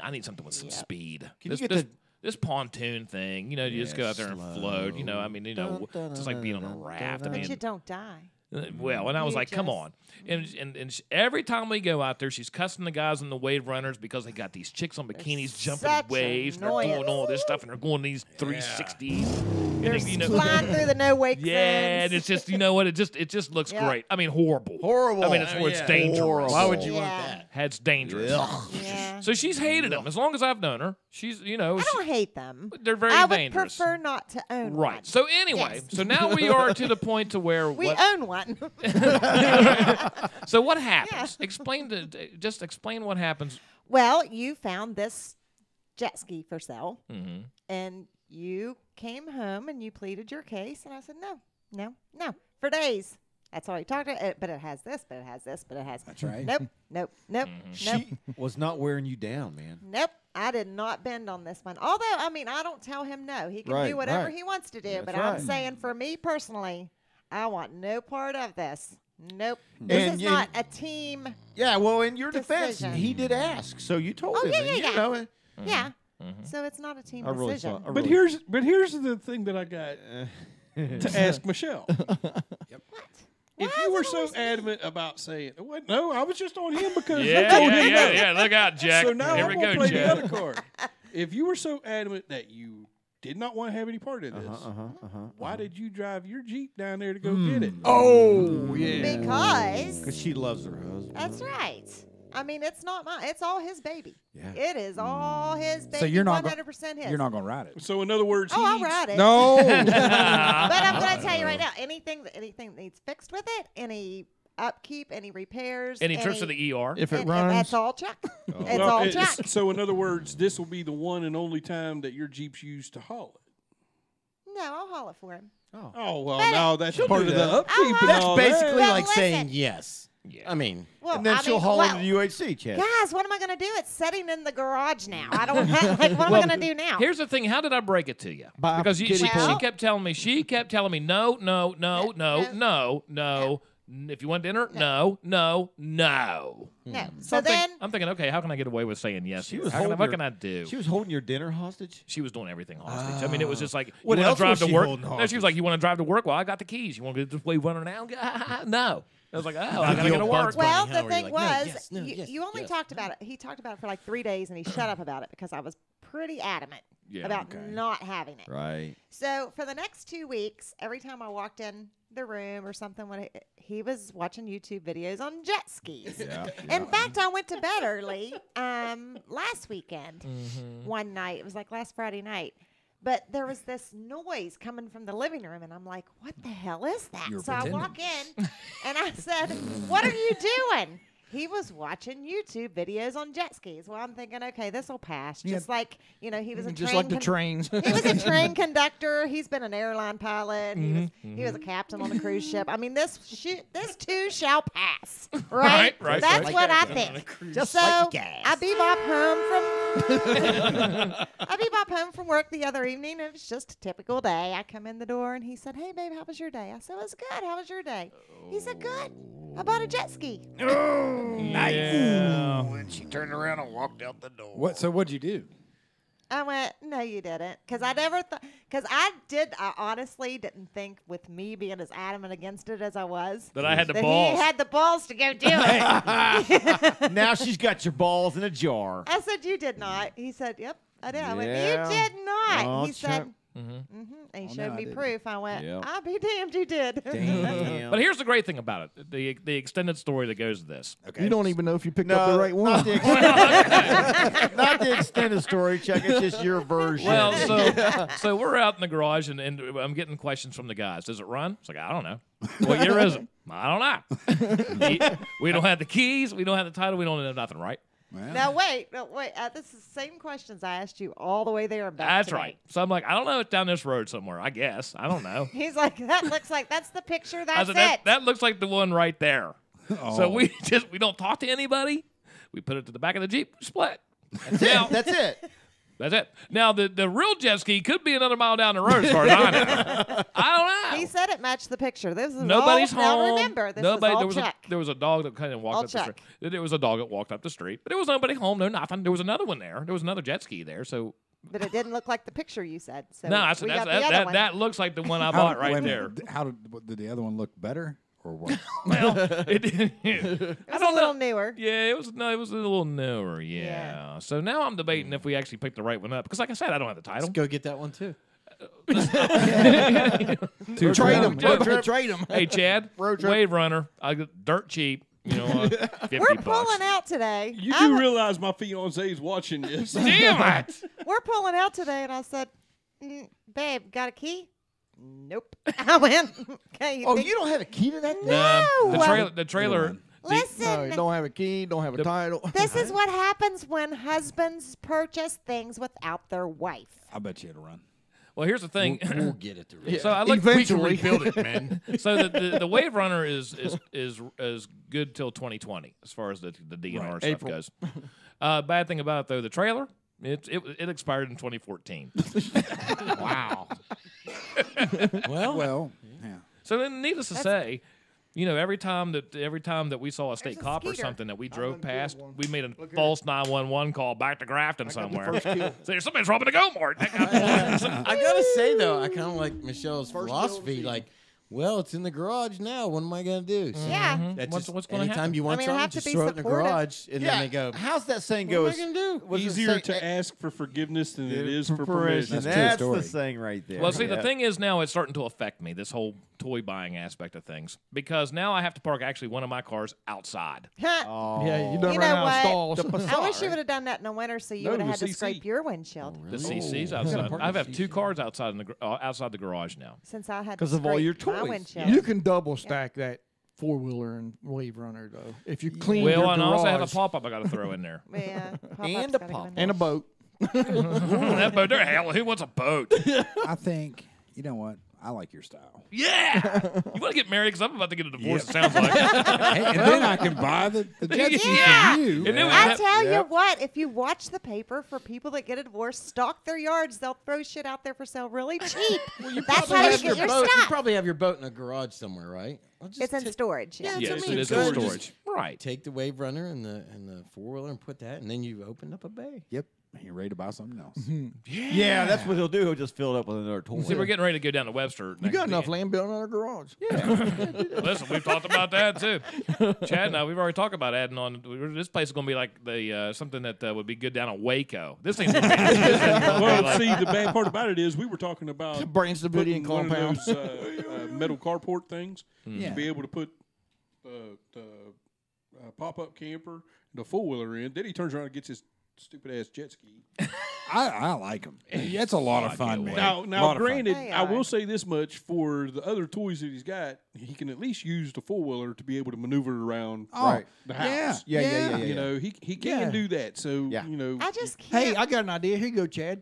I need something with some speed. Can you get This pontoon thing, you just go out there and float. It's like being on a raft. I But mean, you don't die. Well, and I was like, come on. And every time we go out there, she's cussing the guys in the wave runners because they got these chicks on bikinis jumping such waves. And they're doing annoyance. all this stuff, and they're going these 360s. They're And then, flying through the no wake yeah, zones. and it's just, you know what? It just looks Yeah. great. I mean, horrible. Horrible. I mean, it's where it's dangerous. Horrible. Why would you want Yeah. that? It's dangerous. Yeah. So she's hated them as long as I've known her. She's, you know, I don't hate them. they're very I would dangerous. prefer not to own one. Right. So anyway, Yes. so now we are to the point to where We what, own one. so what happens? Just explain what happens. Well, you found this jet ski for sale, Mm-hmm. and you came home and you pleaded your case, and I said no, for days. That's all you talked about. But it has this, but it has this, but it has. That's right. Nope. Nope. She was not wearing you down, man. Nope. I did not bend on this one. Although, I mean, I don't tell him no. He can Right, do whatever right. he wants to do. That's but right. I'm saying for me personally, I want no part of this. Nope. And This is you- not a team. Yeah, well, in your defense, decision. he did ask, so you told Oh, him. yeah, and yeah, you yeah. know it. Yeah. So it's not a team I really decision. saw- I But here's the thing that I got to ask Michelle. If you were so adamant about saying, what? No, I was just on him because I told him no. Yeah. Look out, Jack. So now Here I'm we gonna go, play Jack. the other card. If you were so adamant that you did not want to have any part in this, why did you drive your Jeep down there to go get it? Oh, yeah. Because she loves her husband. That's right. I mean, it's not mine. It's all his baby. Yeah. It is all his baby. So you're not 100% his. You're not gonna ride it. So in other words, Oh, I'll ride it. No. But I'm going to tell you right now, anything that needs fixed with it, any upkeep, any repairs, Any trips to the ER? If it and runs. that's all check. It's Well, all it's- check. So in other words, this will be the one and only time that your Jeep's used to haul it. No, I'll haul it for him. Oh well, But no, that's She'll part do of the that. upkeep and That's all basically that. like But saying listen. yes. Yeah. I mean, Well, And then I she'll mean, haul well, into UHC, Chad. Guys, what am I going to do? It's sitting in the garage now. I don't like. What am I going to do now? Here's the thing. How did I break it to you? By Because kiddie she pool. kept telling me. She kept telling me no. If you want dinner, no. No. So So then, I'm thinking, okay, how can I get away with saying yes? She here? was How can I- holding what your- can I do? She was holding your dinner hostage? She was doing everything hostage. I mean, it was just like, What you want else to drive was to she work? holding No, she hostage? was like, you want to drive to work? Well, I got the keys. You want to just wave running around? No. I was like, oh, I got to get to work. well, Bunny, the how are thing you like, no, was, yes, no, yes, you only yes. talked about it. He talked about it for like 3 days, and he shut up about it because I was pretty adamant Yeah, about okay. not having it. Right. So for the next 2 weeks, every time I walked in the room or something, when he was watching YouTube videos on jet skis. In fact, I went to bed early last weekend. One night, it was like last Friday night. But there was this noise coming from the living room, and I'm like, what the hell is that? You were So I pretending. walk in, and I said, what are you doing? He was watching YouTube videos on jet skis. Well, I'm thinking, okay, this will pass. Just like, he was a Just train like the trains. He was a train conductor. He's been an airline pilot. He was a captain on a cruise ship. I mean, this too shall pass, right? Right. That's Like what I that, think. Just So like gas. I bebop home from work the other evening. And it was just a typical day. I come in the door and he said, "Hey, babe, how was your day?" I said, "It was good. How was your day?" He said, "Good. I bought a jet ski." Nice. And she turned around and walked out the door. What? So what'd you do? I went, "No, you didn't," because I honestly didn't think, with me being as adamant against it as I was, That I had the that balls. he had the balls to go do it. Now she's got your balls in a jar. I said, "You did not." He said, "Yep, I did." I went, Yeah. "You did not." Oh, he said, Mm-hmm. and he Oh, showed no, I me didn't. proof. I went, Yep. "I'll be damned, you did." Damn. But here's the great thing about it: the extended story that goes to this. Okay. You don't even know if you picked up the right one. Not the, extended, not the extended story, Chuck. It's just your version. Well, so we're out in the garage, and I'm getting questions from the guys. Does it run? It's like, I don't know. What year is it? I don't know. We don't have the keys. We don't have the title. We don't have nothing, right? Well, Now wait. This is the same questions I asked you all the way there. Back That's today. right. So I'm like, I don't know. It's down this road somewhere. I guess. I don't know. He's like, "That looks like that's the picture. I That's said, it." that looks like the one right there. Oh. So we don't talk to anybody. We put it to the back of the Jeep. Split. That's it. That's it. That's it. Now the real jet ski could be another mile down the road, as far as I know. I don't know. He said it matched the picture. This is Nobody's all, home. Now remember, this Nobody. was all check. There was a dog that kind of walked All up the check. street. There was a dog that walked up the street, but there was nobody home. No nothing. There was another one there. There was another jet ski there. So But it didn't look like the picture you said. So no, I said we got the that, other that, one. that looks like the one I How- bought right wait a there. minute. How did the other one look better what? Well, it It's a little newer. Yeah, it was a little newer. Yeah. So now I'm debating if we actually picked the right one up because, like I said, I don't have the title. Let's go get that one too. Trade them. Trade them. Hey, Chad, Wave Runner, I get dirt cheap. You know, $50. We're pulling out today. You do realize my fiance is watching this. Damn it! We're pulling out today, and I said, babe, got a key? Nope. I went, okay. You don't have a key to that? No. The trailer. Listen. No, you don't have a key, don't have a title. This is what happens when husbands purchase things without their wife. I bet you it'll run. Well, here's the thing. We'll get it to run. So I looked. Eventually. We can rebuild it, man. So the Wave Runner is good till 2020 as far as the DNR stuff April. goes. Bad thing about it though, the trailer it expired in 2014. Wow. Well, yeah. So then, needless to say, you know, every time that we saw a state cop or skeeter. something that we drove done past, killed one. we made a Look here. false 911 call back to Grafton got the somewhere. first kill. So somebody's robbing a Go-Mart. I gotta say though, I kind of like Michelle's philosophy. Like, well, it's in the garage now. What am I gonna do? So Yeah. that's What's just gonna anytime happen? you want I mean, I something, have to just be throw it in the supportive. garage, and then they go, How's that saying "What am goes? I gonna do?" Was it Easier say- to ask for forgiveness than it is for permission. That's true the story. saying right there. Well, see, Yeah. the thing is now it's starting to affect me, this whole toy buying aspect of things, because now I have to park actually one of my cars outside. Oh. Yeah, you done You ran know out what? of stalls. I wish you would have done that in the winter so you No, would have the had to CC. scrape your windshield. The CC's outside. I have two cars outside outside the garage now. Since I had 'Cause to of all your scrape my toys. windshield. You can double stack that 4-wheeler and Wave Runner though. If you clean your Well, and I also have a garage pop-up I got to throw in there. Yeah, And a pop. and a boat. That boat, there, hell, who wants a boat? I think, you know what? I like your style. Yeah! You want to get married? Because I'm about to get a divorce, it sounds like. And then I can buy the jet ski Yeah. from you. And then we I have- tell you what, if you watch the paper for people that get a divorce, stock their yards, they'll throw shit out there for sale really cheap. That's how you Have get your boat. You stuff. probably have your boat in a garage somewhere, right? I'll just It's in take- storage. Yeah. Yeah, Yes, I mean, it is in good. storage. Just Right. Take the Wave Runner and the 4-wheeler and put that, and then you opened up a bay. Yep. You're ready to buy something else. Yeah, that's what he'll do. He'll just fill it up with another toy. See, we're getting ready to go down to Webster. You next got enough weekend. land built in our garage. Listen, we've talked about that too. Chad and I, we've already talked about adding on. This place is going to be like the something that would be good down in Waco. This thing's going to be. Well, see, the bad part about it is we were talking about Brains Davidian putting one compound. of those metal carport things Yeah. to be able to put the pop-up camper, the four-wheeler in. Then he turns around and gets his stupid-ass jet ski. I like them. That's a lot of fun, man. Now, Lot of fun. granted, They I will are. say this much: for the other toys that he's got, he can at least use the four-wheeler to be able to maneuver around Right. the house. Yeah. You know, he can Yeah. do that. So, Yeah. you know, I just can't. Hey, I got an idea. Here you go, Chad.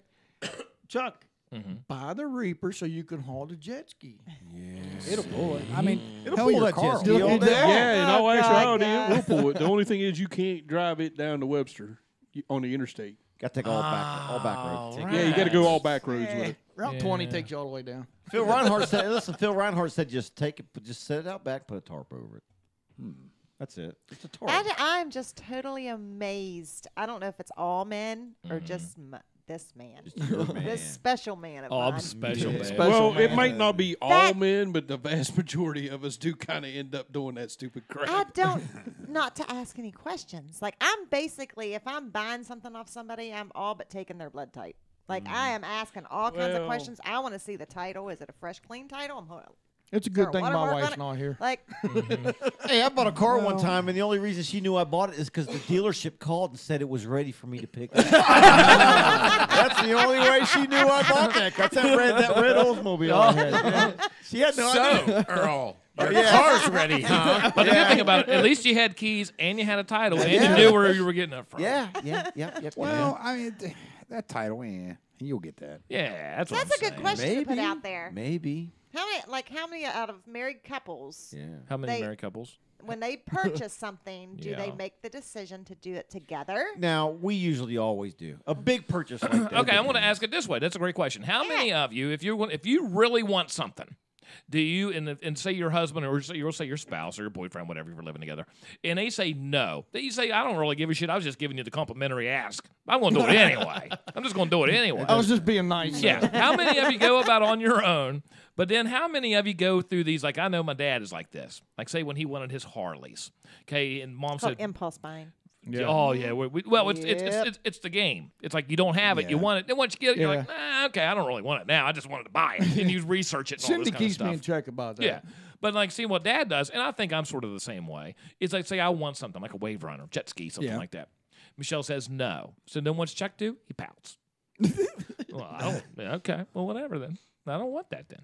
Chuck, Mm-hmm. buy the Reaper so you can haul the jet ski. It'll pull it. I mean, It'll hell, pull your that car. jet ski will. all day. yeah, in all Oh, actuality, God. it will pull it. The only thing is you can't drive it down to Webster on the interstate. Got to take all back roads. right. Yeah, you got to go all back roads with it. Route 20 takes you all the way down. Phil Reinhardt said, "Listen, Phil Reinhardt said, just take it, just set it out back, put a tarp over it. That's it. It's a tarp. I'm just totally amazed. I don't know if it's all men or just this man. your man. This special man of Oh, I'm mine. special, man. Special Well, it man. might not be all That- men, but the vast majority of us do kind of end up doing that stupid crap. I don't, not to ask any questions. Like, I'm basically, if I'm buying something off somebody, I'm all but taking their blood type. Like, I am asking all kinds of Well- questions. I want to see the title. Is it a fresh, clean title? It's a Is there good thing my watermark wife's on it? not here. Like, Hey, I bought a car one time, and the only reason she knew I bought it is because the dealership called and said it was ready for me to pick up. That's the only way she knew I bought that. That's that red Oldsmobile I had. Yeah. She had no idea. Earl, your Yeah. car's ready, huh? But the good thing about it, at least you had keys and you had a title and you knew where you were getting it from. Yeah. Well, I mean, that title, you'll get that. Yeah, that's that's a good question to put Maybe. out there. Maybe. How many out of married couples, Yeah. How many They- married couples? when they purchase something, do they Yeah. make the decision to do it together? Now, we usually always do. A big purchase like that. Okay, I'm going to ask it this way. That's a great question. How many of you, if you really want something, Do you and say your husband or you'll say your spouse or your boyfriend, whatever, you're living together, and they say no. You say, I don't really give a shit. I was just giving you the complimentary ask. I'm going to do it anyway. I'm just going to do it anyway. I was just being nice. Yeah. How many of you go about on your own? But then how many of you go through these? Like, I know my dad is like this. Like, say when he wanted his Harleys, okay, and mom Called said impulse buying. Yeah. Oh yeah. It's the game. It's like you don't have it, you want it. Then once you get it, you're like, okay, I don't really want it now. I just wanted to buy it, and you research it. And all Cindy this kind of keeps me stuff. in check about that. Yeah. But like, see what Dad does, and I think I'm sort of the same way. It's like, say I want something like a wave runner, jet ski, something like that. Michelle says no. So then what's Chuck do? He pouts. Well, I don't. Okay. Well, whatever then. I don't want that then.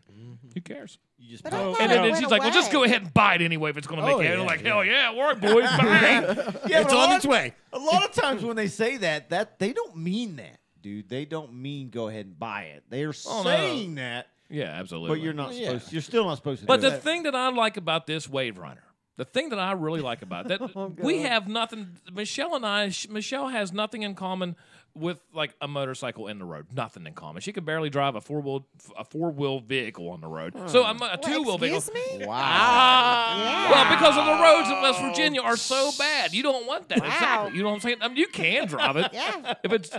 Who cares? You just and then she's like, well, just go ahead and buy it anyway if it's going to make it. I'm like, hell yeah, work, boys. Bang. Yeah, It's on its way. A lot of times when they say that they don't mean that, dude. They don't mean go ahead and buy it. They're saying that. Yeah, absolutely. But you're not supposed. You're still not supposed to. But do the thing that I like about this Wave Runner, the thing that I really like about it, that we have nothing. Michelle and I. Michelle has nothing in common with like a motorcycle in the road. Nothing in common. She could barely drive a four wheel vehicle on the road. So I'm a two wheel vehicle. Excuse me? Wow. Well, because of the roads in West Virginia are so bad. You don't want that. Exactly. You know what I'm saying? I mean, you can drive it. Yeah. If it's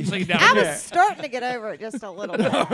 say down I there. was starting to get over it just a little bit. Keep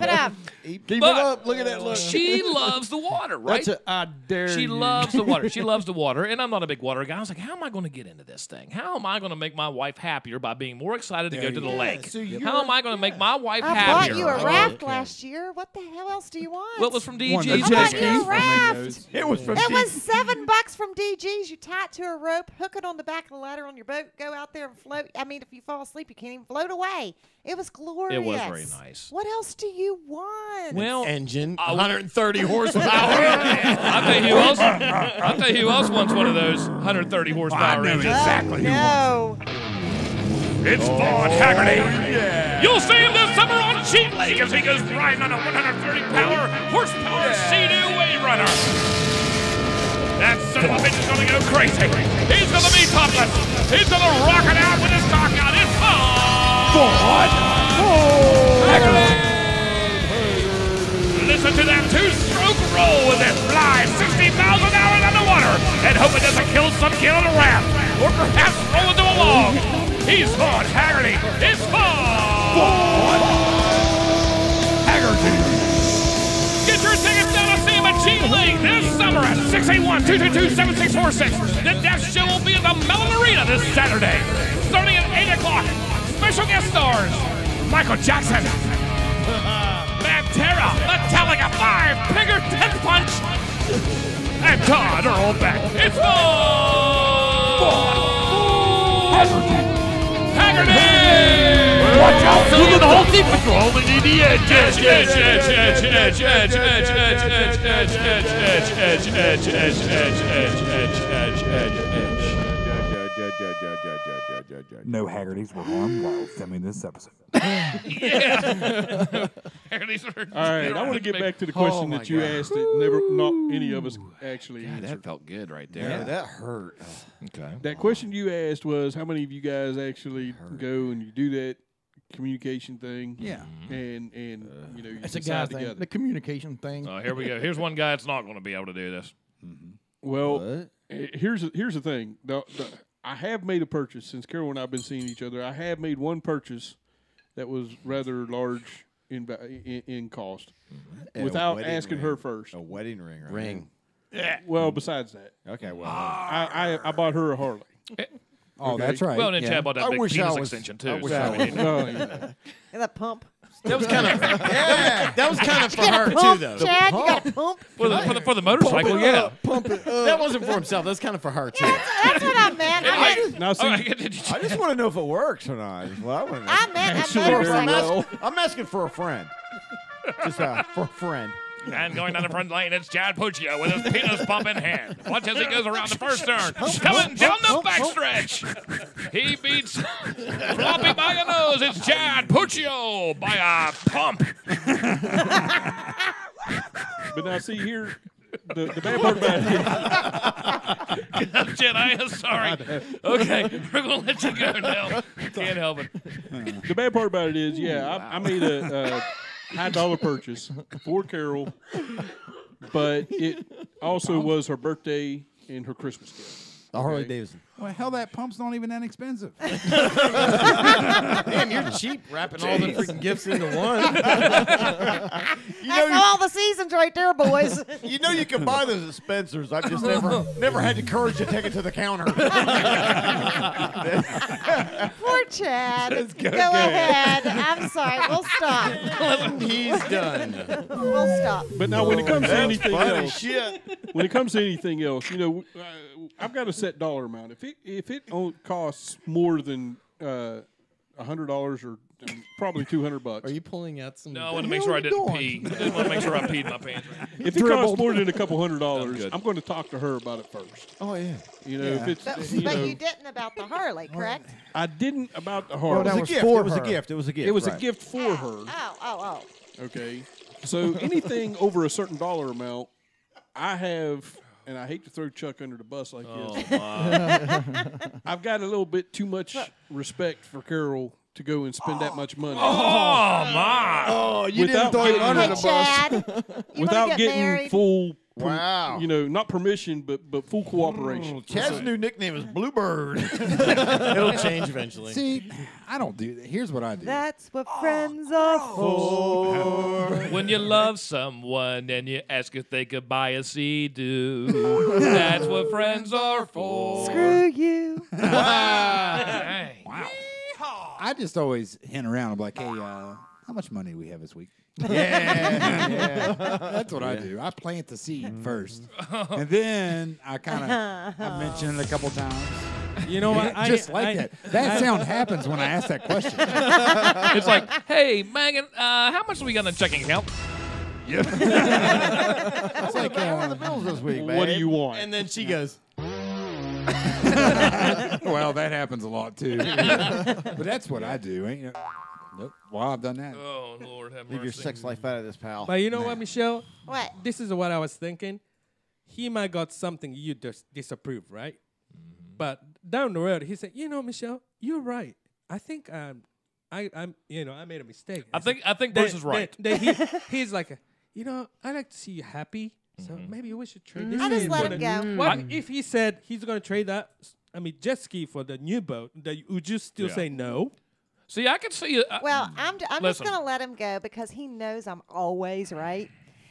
it up. Keep it up. Look at that look. She loves the water, right? I dare She you. loves the water. She loves the water, and I'm not a big water guy. I was like, how am I going to get into this thing? How am I going to make my wife happier by being more excited to go to the lake? So how am I going to make my wife I happier? bought you a raft last year. What the hell else do you want? What was from I DG's? bought you a raft. It was from. It was $7 from DG's. You tie it to a rope, hook it on the back of the ladder on your boat, go out there and float. I mean, if you fall asleep, you can't even float away. It was glorious. It was very nice. What else do you want? Well, Engine, 130 horsepower. I'll tell you who else wants one of those 130 horsepower engines. Exactly. No. It's Vaughn Haggerty. You'll see him this summer on Cheat Lake as he goes riding on a 130 horsepower Sea-Doo Wave Runner. That son of a bitch is going to go crazy. He's going to be topless. He's going to rock it out with his cock out. It's Vaughn Haggerty. Listen to that two-stroke roll with it fly 60 miles an hour down the water and hope it doesn't kill some kid on a raft or perhaps roll into a log. He's Vaughn Haggerty. It's Vaughn Haggerty. Get your tickets now to see him at Cheat Lake this summer at 681-222-7646. The Death Show will be at the Mellon Arena this Saturday, starting at 8 o'clock. Special guest stars, Michael Jackson, Pantera, Metallica, Five-Finger Death Punch, and Todd Earl Beck. It's Vaughn Haggerty. Watch out, look at the whole team patrol. Only need the edge, No Haggertys were harmed while filming this episode. Yeah. Haggertys were. All right, I want to get back to the question that you asked that not any of us actually answered. That felt good right there. Yeah, that hurt. Okay. That question you asked was how many of you guys actually go and you do that communication thing? Yeah. And you know, you It's a guy decide thing. together. The communication thing. Oh, here we go. Here's one guy that's not going to be able to do this. Well, here's the thing. I have made a purchase since Carol and I have been seeing each other. I have made one purchase that was rather large in cost without asking her first. A wedding ring. Right? Ring. Yeah. Well, besides that. Okay. Well, I bought her a Harley. Oh, that's right. Well, and then Chad bought that I big wish penis I was- extension too. I wish so, I I mean, And that pump. That was kind of that was kind of for You got her a pump, too, though. Chad, you got a pump. for the motorcycle, yeah. Pump it. That wasn't for himself. That's kind of for her too. That's what I meant. Now, see, I just want to know if it works or not. Well, I want to know. I meant a Actually, very motorcycle. well. I'm asking for a friend. Just for a friend. And going down the front lane, it's Chad Puccio with his penis pump in hand. Watch as he goes around the first turn. Coming down the backstretch. He beats Floppy by a nose. It's Chad Puccio by a pump. but now see here, the bad part about it. Chad, I am sorry. Okay, we're going to let you go now. Can't help it. The bad part about it is, I made a high dollar purchase for Carol but it also was her birthday and her Christmas gift. The Harley Davidson. Well, hell, that pump's not even that expensive. Damn, you're cheap wrapping all the freaking gifts into one. That's all the seasons right there, boys. You know you can buy those at Spencer's. I've just never had the courage to take it to the counter. Poor Chad. Go ahead. I'm sorry. We'll stop. He's done. We'll stop. But now, when it comes to anything funny else, shit. when it comes to anything else, you know, I've got a set dollar amount. If it costs more than $100 or probably $200, Are you pulling out some? No, I want to make sure I didn't pee. I didn't want to make sure I peed in my pants. if it costs more than a couple $100, I'm going to talk to her about it first. Oh yeah. You know, if it's But you know, you didn't about the Harley, correct? I didn't about the Well, heart. that was for her. It was a gift. It was right. a gift for her. Oh. Okay, so anything over a certain dollar amount, I have. And I hate to throw Chuck under the bus like this. I've got a little bit too much respect for Carol to go and spend that much money. Oh, my. Oh, you didn't throw him under the bus. Chad, you Without wanna get getting married? full, Wow. you know, not permission, but full cooperation. Chad's new nickname is Bluebird. It'll change eventually. See, I don't do that. Here's what I do. That's what friends are for. When you love someone and you ask if they could buy a Sea-Doo, that's what friends are for. Screw you. Hey. Wow. I just always hint around. I'm like, hey, how much money do we have this week? Yeah. That's what I do. I plant the seed first, and then I mention it a couple times. You know what? Just like that. That sound happens when I ask that question. It's like, hey, Megan, how much do we got in the checking account? It's like the bills this week, man. What do you want? And then she goes, Well, that happens a lot too. But that's what I do. Ain't you? Nope. Well, I've done that. Oh, Lord have mercy. Leave your sex life out of this, pal. But you know what, Michelle? What? This is what I was thinking. He might got something you just disapprove, right? But down the road, he said, "You know, Michelle, you're right. I think I made a mistake." I think Bruce is right. He's like, I like to see you happy. So maybe we should trade this. I just in let for him the- go. What if he said he's going to trade that? Jet ski for the new boat. Would you still Yeah. say no? See, I can see it. Well, I'm just Listen. going to let him go because he knows I'm always right.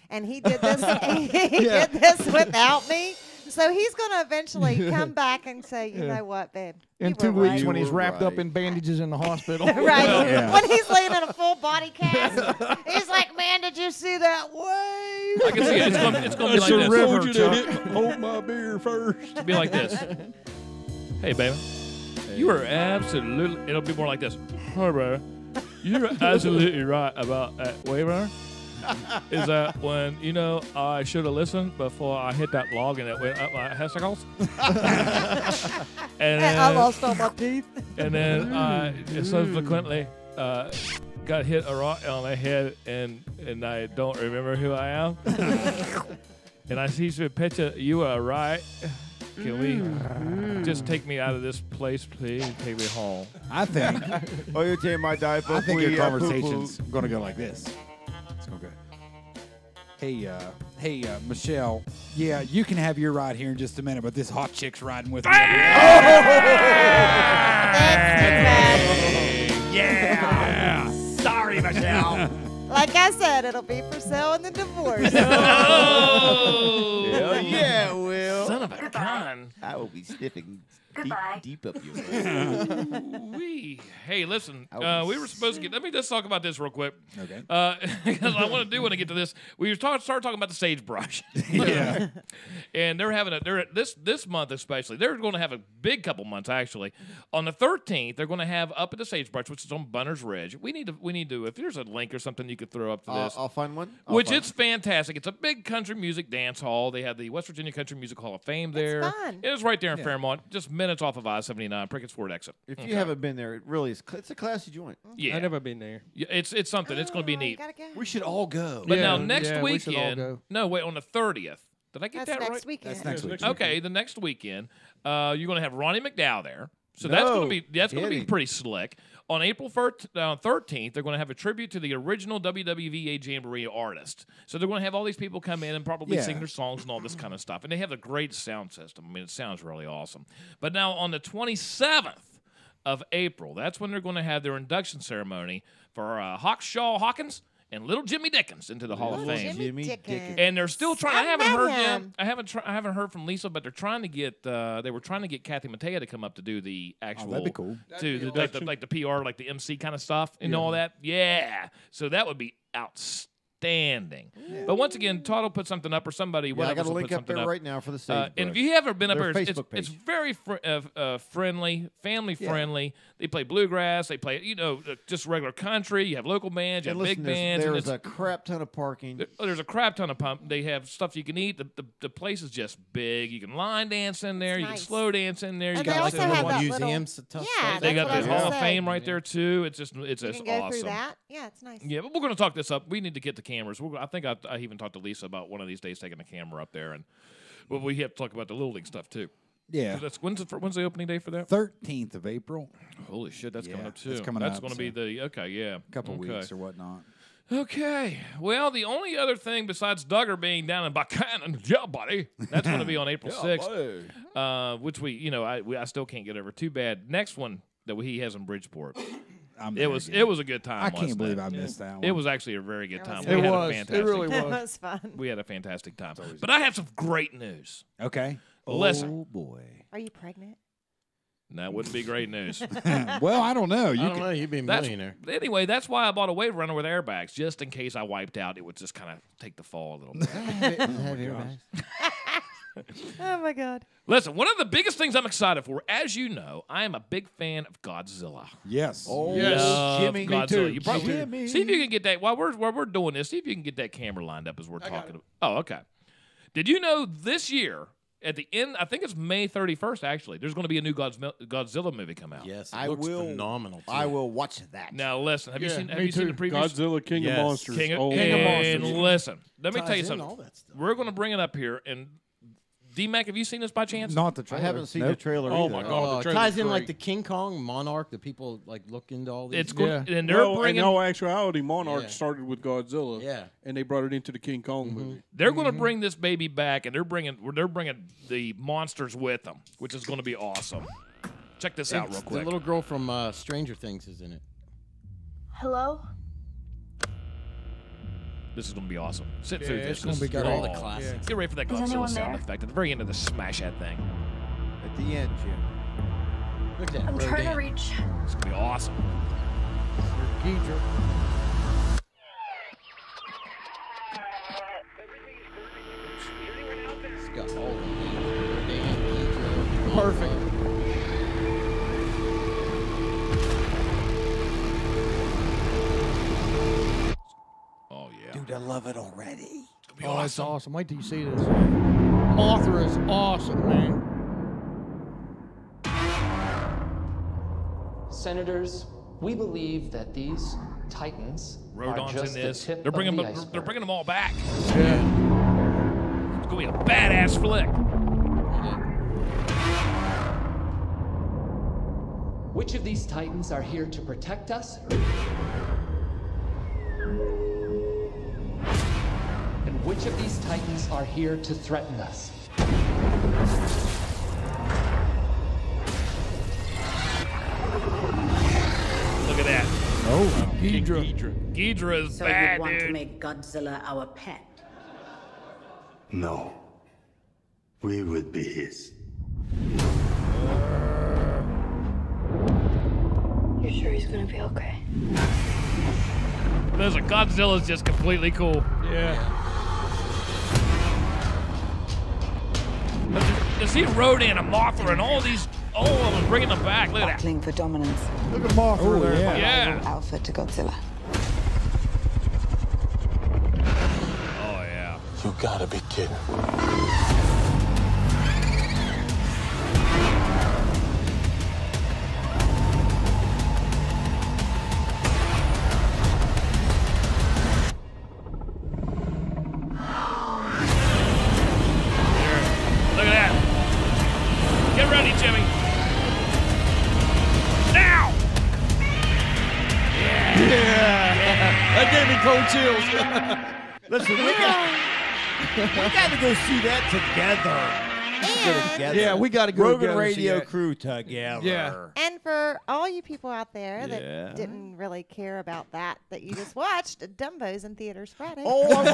And he did this did this without me. So he's going to eventually come back and say, you know what, babe? In you 2 were weeks right. when he's wrapped up right. in bandages in the hospital. Right. Yeah. When he's laying in a full body cast, he's like, man, did you see that wave? I can see it. It's gonna be like should this. have told you to hold my beer first. It'll be like this. Hey, baby. You are absolutely. It'll be more like this. Hey, baby. You're absolutely right about that waiver. Is that when, I should have listened before I hit that log and it went up my testicles? and I lost all my teeth. And then I subsequently got hit a rock on the head, and I don't remember who I am. And I see some picture. You are right. Can we just take me out of this place, please? Take me home. I think. Oh, you take my diaper. I think please, your poo-poo. conversation's going to go like this. It's going to go. Hey, Michelle. Yeah, you can have your ride here in just a minute, but this hot chick's riding with me. Yeah. Sorry, Michelle. Like I said, it'll be for sale in the divorce. Hell yeah, Will. Son of a gun. I will be sniffing deep up your Wee. Hey, listen. We were supposed to get. Let me just talk about this real quick. Okay. Because I want to get to this. We started talking about the sagebrush. Yeah. And they're having this month especially. They're going to have a big couple months actually. On the 13th, they're going to have up at the sagebrush, which is on Bunner's Ridge. We need to. If there's a link or something you could throw up to this, I'll find one. It's fantastic. It's a big country music dance hall. They have the West Virginia Country Music Hall of Fame there. fun. It is right there in Fairmont, just minutes off of I-79, Prickett's Ford exit. If you haven't been there, it really is. It's a classy joint. Yeah, I've never been there. Yeah, it's something. It's going to be Oh, you neat. gotta go. We should all go. But Yeah, now next yeah, we should all weekend. go. No, wait, on the 30th. Did I get That's that right? next weekend. That's next week. Okay, the next weekend, you're going to have Ronnie McDowell there. So that's going to be kidding. pretty slick. On April 13th, they're going to have a tribute to the original WWVA Jamboree artist. So they're going to have all these people come in and probably sing their songs and all this kind of stuff. And they have a great sound system. I mean, it sounds really awesome. But now on the 27th of April, that's when they're going to have their induction ceremony for Hawkshaw Hawkins and Little Jimmy Dickens into the Hall of Fame. Jimmy Dickens. And they're still trying. I haven't met heard him. yet. I haven't heard from Lisa, but they're trying to get. They were trying to get Kathy Mattea to come up to do the actual. that'd be cool. Like the PR, like the MC kind of stuff and all that. Yeah. So that would be outstanding. But once again, Todd will put something up, or somebody. Yeah, I got a will link put up something there right now for the stage. and if you haven't been up Their here, Facebook it's page. very friendly, family friendly. They play bluegrass. They play just regular country. You have local bands. You And have listen, big bands. and there's it's- a crap ton of parking. There's a crap ton of pump. They have stuff you can eat. The place is just big. You can line dance in there. You can nice. slow dance in there. And you they can also sit have and that watch- museums. Yeah, They got that's what I the was Hall gonna of say. Fame right there too. It's just You awesome. can go through that. Yeah, it's nice. Yeah, but we're going to talk this up. We need to get the cameras. I think I even talked to Lisa about one of these days taking the camera up there, and but we have to talk about the Little League stuff too. Yeah. So when's the opening day for that? 13th of April. Holy shit, that's coming up too. It's coming that's up, going to be the a couple weeks or whatnot. Okay. Well, the only other thing besides Duggar being down in Buchanan, yeah, buddy, that's going to be on April 6th, which I still can't get over. Too bad. Next one that he has in Bridgeport. It was a good time. I can't wasn't believe it? I missed that one. It was actually a very good time. It We had a was. fantastic. It really That was. was fun. We had a fantastic time. But I have some great news. Okay. Listen. Oh boy. Are you pregnant? That wouldn't be great news. Well, I don't know. I don't know. You'd be a millionaire. Anyway, that's why I bought a wave runner with airbags, just in case I wiped out. It would just kind of take the fall a little bit. Oh my God. Listen, one of the biggest things I'm excited for, as you know, I am a big fan of Godzilla. Yes. Oh, Yes. Love Jimmy. Me Godzilla. too. You probably Jimmy. see if you can get that while we're doing this. See if you can get that camera lined up as we're talking about. Oh, okay. Did you know this year at the end? I think it's May 31st. Actually, there's going to be a new Godzilla movie come out. Yes, it I looks will. phenomenal. I will watch that. Now listen, have you Yeah, seen? Have me you seen too. the previous? Godzilla, King Yes. of Monsters. King of Monsters. And listen, let me Ties tell you in something. all that stuff. We're going to bring it up here. And D-Mac, have you seen this by chance? Not the I trailer. haven't seen Nope. the trailer. Oh either. my God, the It trailer's ties in great. like the King Kong Monarch that people like look into all these. It's good, Yeah. and they're Well, bringing. in all actuality, Monarch Yeah. started with Godzilla. Yeah. And they brought it into the King Kong movie. They're going to bring this baby back, and they're bringing the monsters with them, which is going to be awesome. Check this out real The quick. little girl from Stranger Things is in it. Hello? This is going to be awesome. Sit Yeah, through it's this. gonna This be is good. Got all the all- classics. Get ready for that Is Godzilla anyone sound there? effect at the very end of the smash that thing. At the end, Jim. Look at that. I'm trying to Rodan. reach. It's going to be awesome. Ghidra. It's got all of them. Rodan, Ghidra. Perfect. Oh yeah. Dude, I love it already. Oh, that's awesome. Wait till you see this. Mothra is awesome, man. Senators, we believe that these titans are Rodon's just in the this. tip They're bringing of the them. iceberg. They're bringing them all back. Yeah. It's going to be a badass flick. Which of these titans are here to protect us? And which of these titans are here to threaten us? Look at that. Oh, Ghidra. Ghidra is So bad, you want dude. to make Godzilla our pet? No. We would be his. You sure he's gonna be okay? Listen, Godzilla's just completely cool. Yeah. But to see Rodan and Mothra and all of them bringing them back. Look at that. Battling for dominance. Look at Mothra Oh, there. yeah. Yeah. Alpha to Godzilla. Oh yeah. You gotta be kidding. Look at that. Get ready, Jimmy. Now. me cold chills. Listen, we got to go see that together. Yeah, we got to go Rogan together and see Radio that. crew together. Yeah. And for all you people out there Yeah. that didn't really care about that you just watched, Dumbo's in theaters Friday. Oh, I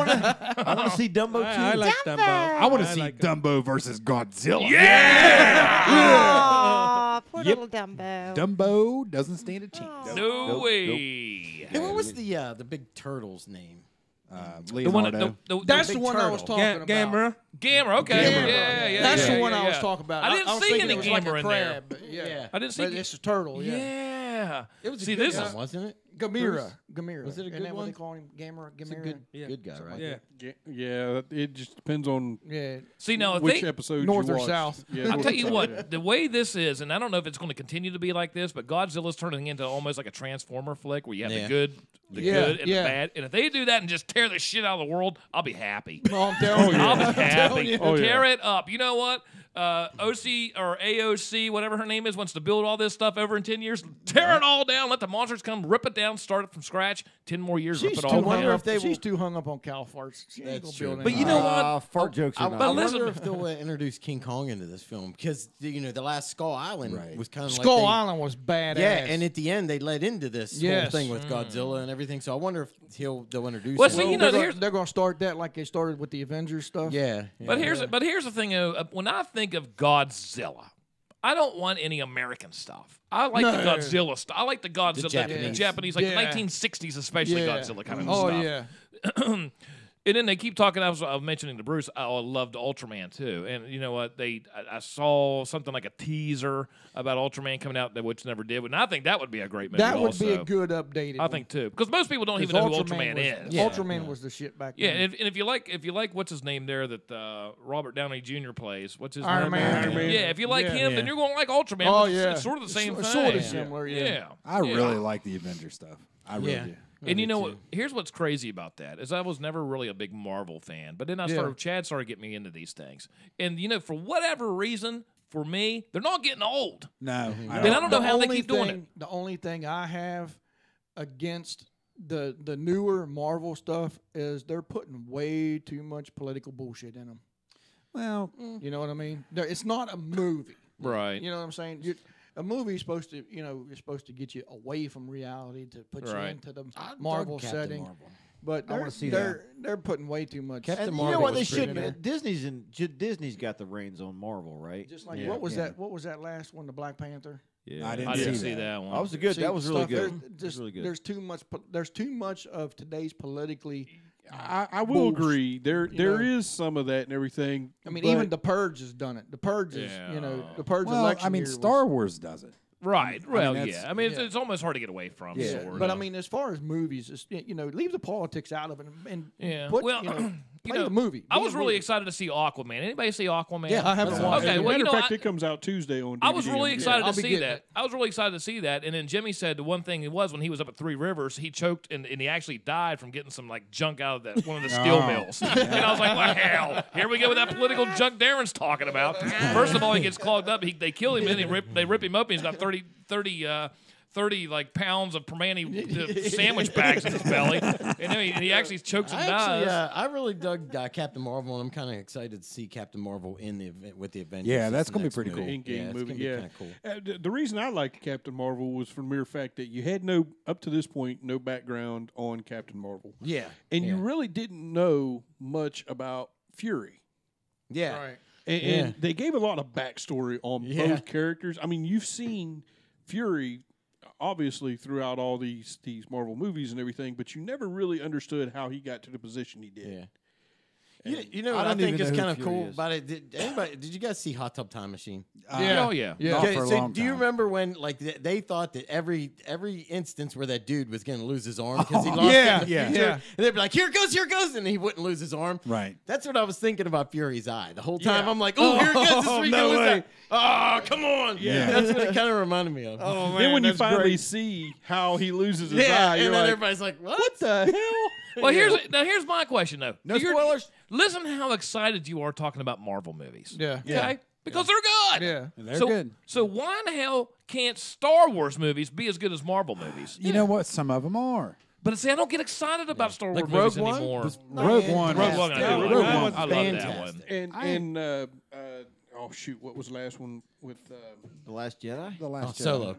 want to see Dumbo too. I like Dumbo. I want to see Dumbo versus Godzilla. Aw, poor little Dumbo. Dumbo doesn't stand a chance. No way. Hey, what was the big turtle's name? Leonardo. That's big the one I was turtle. talking about. Gamera, okay. Gamera. Yeah. That's yeah, the one yeah, I was yeah. talking about. I didn't was see thinking any it was like Gamera a in there. crab, but yeah. I didn't see. But it's a turtle. Yeah. Yeah. It was a See, good this one, is wasn't it? Gamera. Was it a Isn't good that what one? they call him? Gamera. It's a Gamera. good guy, right? Yeah. Yeah. It just depends on See, now, if which they- episode North you or watch. south. Yeah, I'll north tell or you south, what, yeah. the way this is, and I don't know if it's going to continue to be like this, but Godzilla's turning into almost like a Transformer flick where you have the good, the good, and the bad. And if they do that and just tear the shit out of the world, I'll be happy. No, I'm telling you. I'll be I'm telling happy. you. Tear it up. You know what? OC or AOC, whatever her name is, wants to build all this stuff over in 10 years. Tear it all down. Let the monsters come, rip it down, start it from scratch. 10 more years, rip She's it too all hung down. up. She's too hung up on cow farts. She ain't gonna build But you know what? Fart jokes are not. I listen- wonder if they'll introduce King Kong into this film because the last Skull Island was kind of like Skull Island was badass. Yeah, and at the end they led into this whole Yes. thing with Godzilla and everything. So I wonder if they'll introduce. Well, him. see, you know, they're going to start that like they started with the Avengers stuff. Yeah. But here's the thing. When I think of Godzilla, I don't want any American stuff. I like the Godzilla stuff. I like the Godzilla, the Japanese, like the 1960s, especially Godzilla kind of stuff. Oh yeah. And then they keep talking. I was mentioning to Bruce. I loved Ultraman too. And you know what? I saw something like a teaser about Ultraman coming out, which never did. And I think that would be a great movie. That would also. be a good updated. I think too, because most people don't even know who Ultraman is. Ultraman was the shit back Yeah, then. and if you like what's his name there that Robert Downey Jr. plays, what's his Iron name? Man. Iron Man. Yeah, if you like him, then you're going to like Ultraman. Oh, but yeah. it's sort of the same thing. Sort of similar, yeah. I really like the Avenger stuff. I really do. And you know what? Here's what's crazy about that is I was never really a big Marvel fan, but then Chad started getting me into these things, and for whatever reason, for me, they're not getting old. No, and I don't know how they keep doing it. The only thing I have against the newer Marvel stuff is they're putting way too much political bullshit in them. Well, you know what I mean? It's not a movie, right? You know what I'm saying? A movie is supposed to, is supposed to get you away from reality to put you into the Marvel setting. Marvel. But I wanna see they're putting way too much. Captain And Marvel you know what? was They pretty shouldn't. Disney's got the reins on Marvel, right? Just like what was that? What was that last one? The Black Panther. Yeah, I didn't see that one. That was good. That was really Stuff, good. There's really good. There's too much. There's too much of today's politically. I will agree. There is some of that and everything. I mean, but- even The Purge has done it. The Purge is, The Purge Well, election. I mean, year Star Wars does it. Right. Well, that's- yeah. I mean, it's almost hard to get away from. Yeah. Sort But of. I mean, as far as movies, it's, leave the politics out of it and Yeah. put, Well, play the movie. I Be was a really movie. excited to see Aquaman. Anybody see Aquaman? Yeah, I haven't watched Okay, it. well, matter you of know, fact, it comes out Tuesday on DVD. I was really excited I'll to be see getting that. it. I was really excited to see that. And then Jimmy said the one thing it was when he was up at Three Rivers, he choked and he actually died from getting some like junk out of that one of the steel mills. And I was like, well, hell, here we go with that political junk Darren's talking about. First of all, he gets clogged up. They kill him and they rip him up. And he's got 30 like pounds of Permani sandwich bags in his belly, and then he actually chokes and dies. I really dug Captain Marvel, and I'm kind of excited to see Captain Marvel in the event with the Avengers. Yeah, that's the gonna be next pretty cool. In-game it's movie, gonna be yeah. kinda cool. The reason I liked Captain Marvel was for the mere fact that you had up to this point, no background on Captain Marvel. Yeah, and you really didn't know much about Fury. Yeah, right. And they gave a lot of backstory on both characters. I mean, you've seen Fury obviously throughout all these Marvel movies and everything, but you never really understood how he got to the position he did. Yeah. You know what I think is kind of cool about it? Did you guys see Hot Tub Time Machine? Oh, yeah. Okay, so do you remember when they thought that every instance where that dude was going to lose his arm because he lost it in the future, and they'd be like, here it goes, and he wouldn't lose his arm? Right. That's what I was thinking about Fury's eye. The whole time I'm like, oh, here it goes. This is no lose way. that. Oh, come on. Yeah. That's what it kind of reminded me of. Oh man, Then when you that's finally great. see how he loses his eye, you're and then like, everybody's like, what the hell? Well, here's my question though. No spoilers. Listen how excited you are talking about Marvel movies. Yeah. Okay. Because they're good. Yeah. They're good. So why in the hell can't Star Wars movies be as good as Marvel movies? You know what? Some of them are. But see, I don't get excited about Star Wars Like movies Rogue One anymore. was Rogue One. Rogue One, I do. Rogue One. I love that one. And oh shoot, what was the last one with The Last Jedi? The Last Jedi. Solo.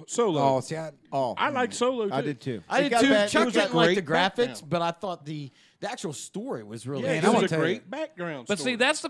Solo? Oh, see, I liked Solo too. I did too. I It did got too. bad- Chuck it was a didn't like the great graphics, background. but I thought the actual story was really Yeah, good. it was a great background. But story. see, that's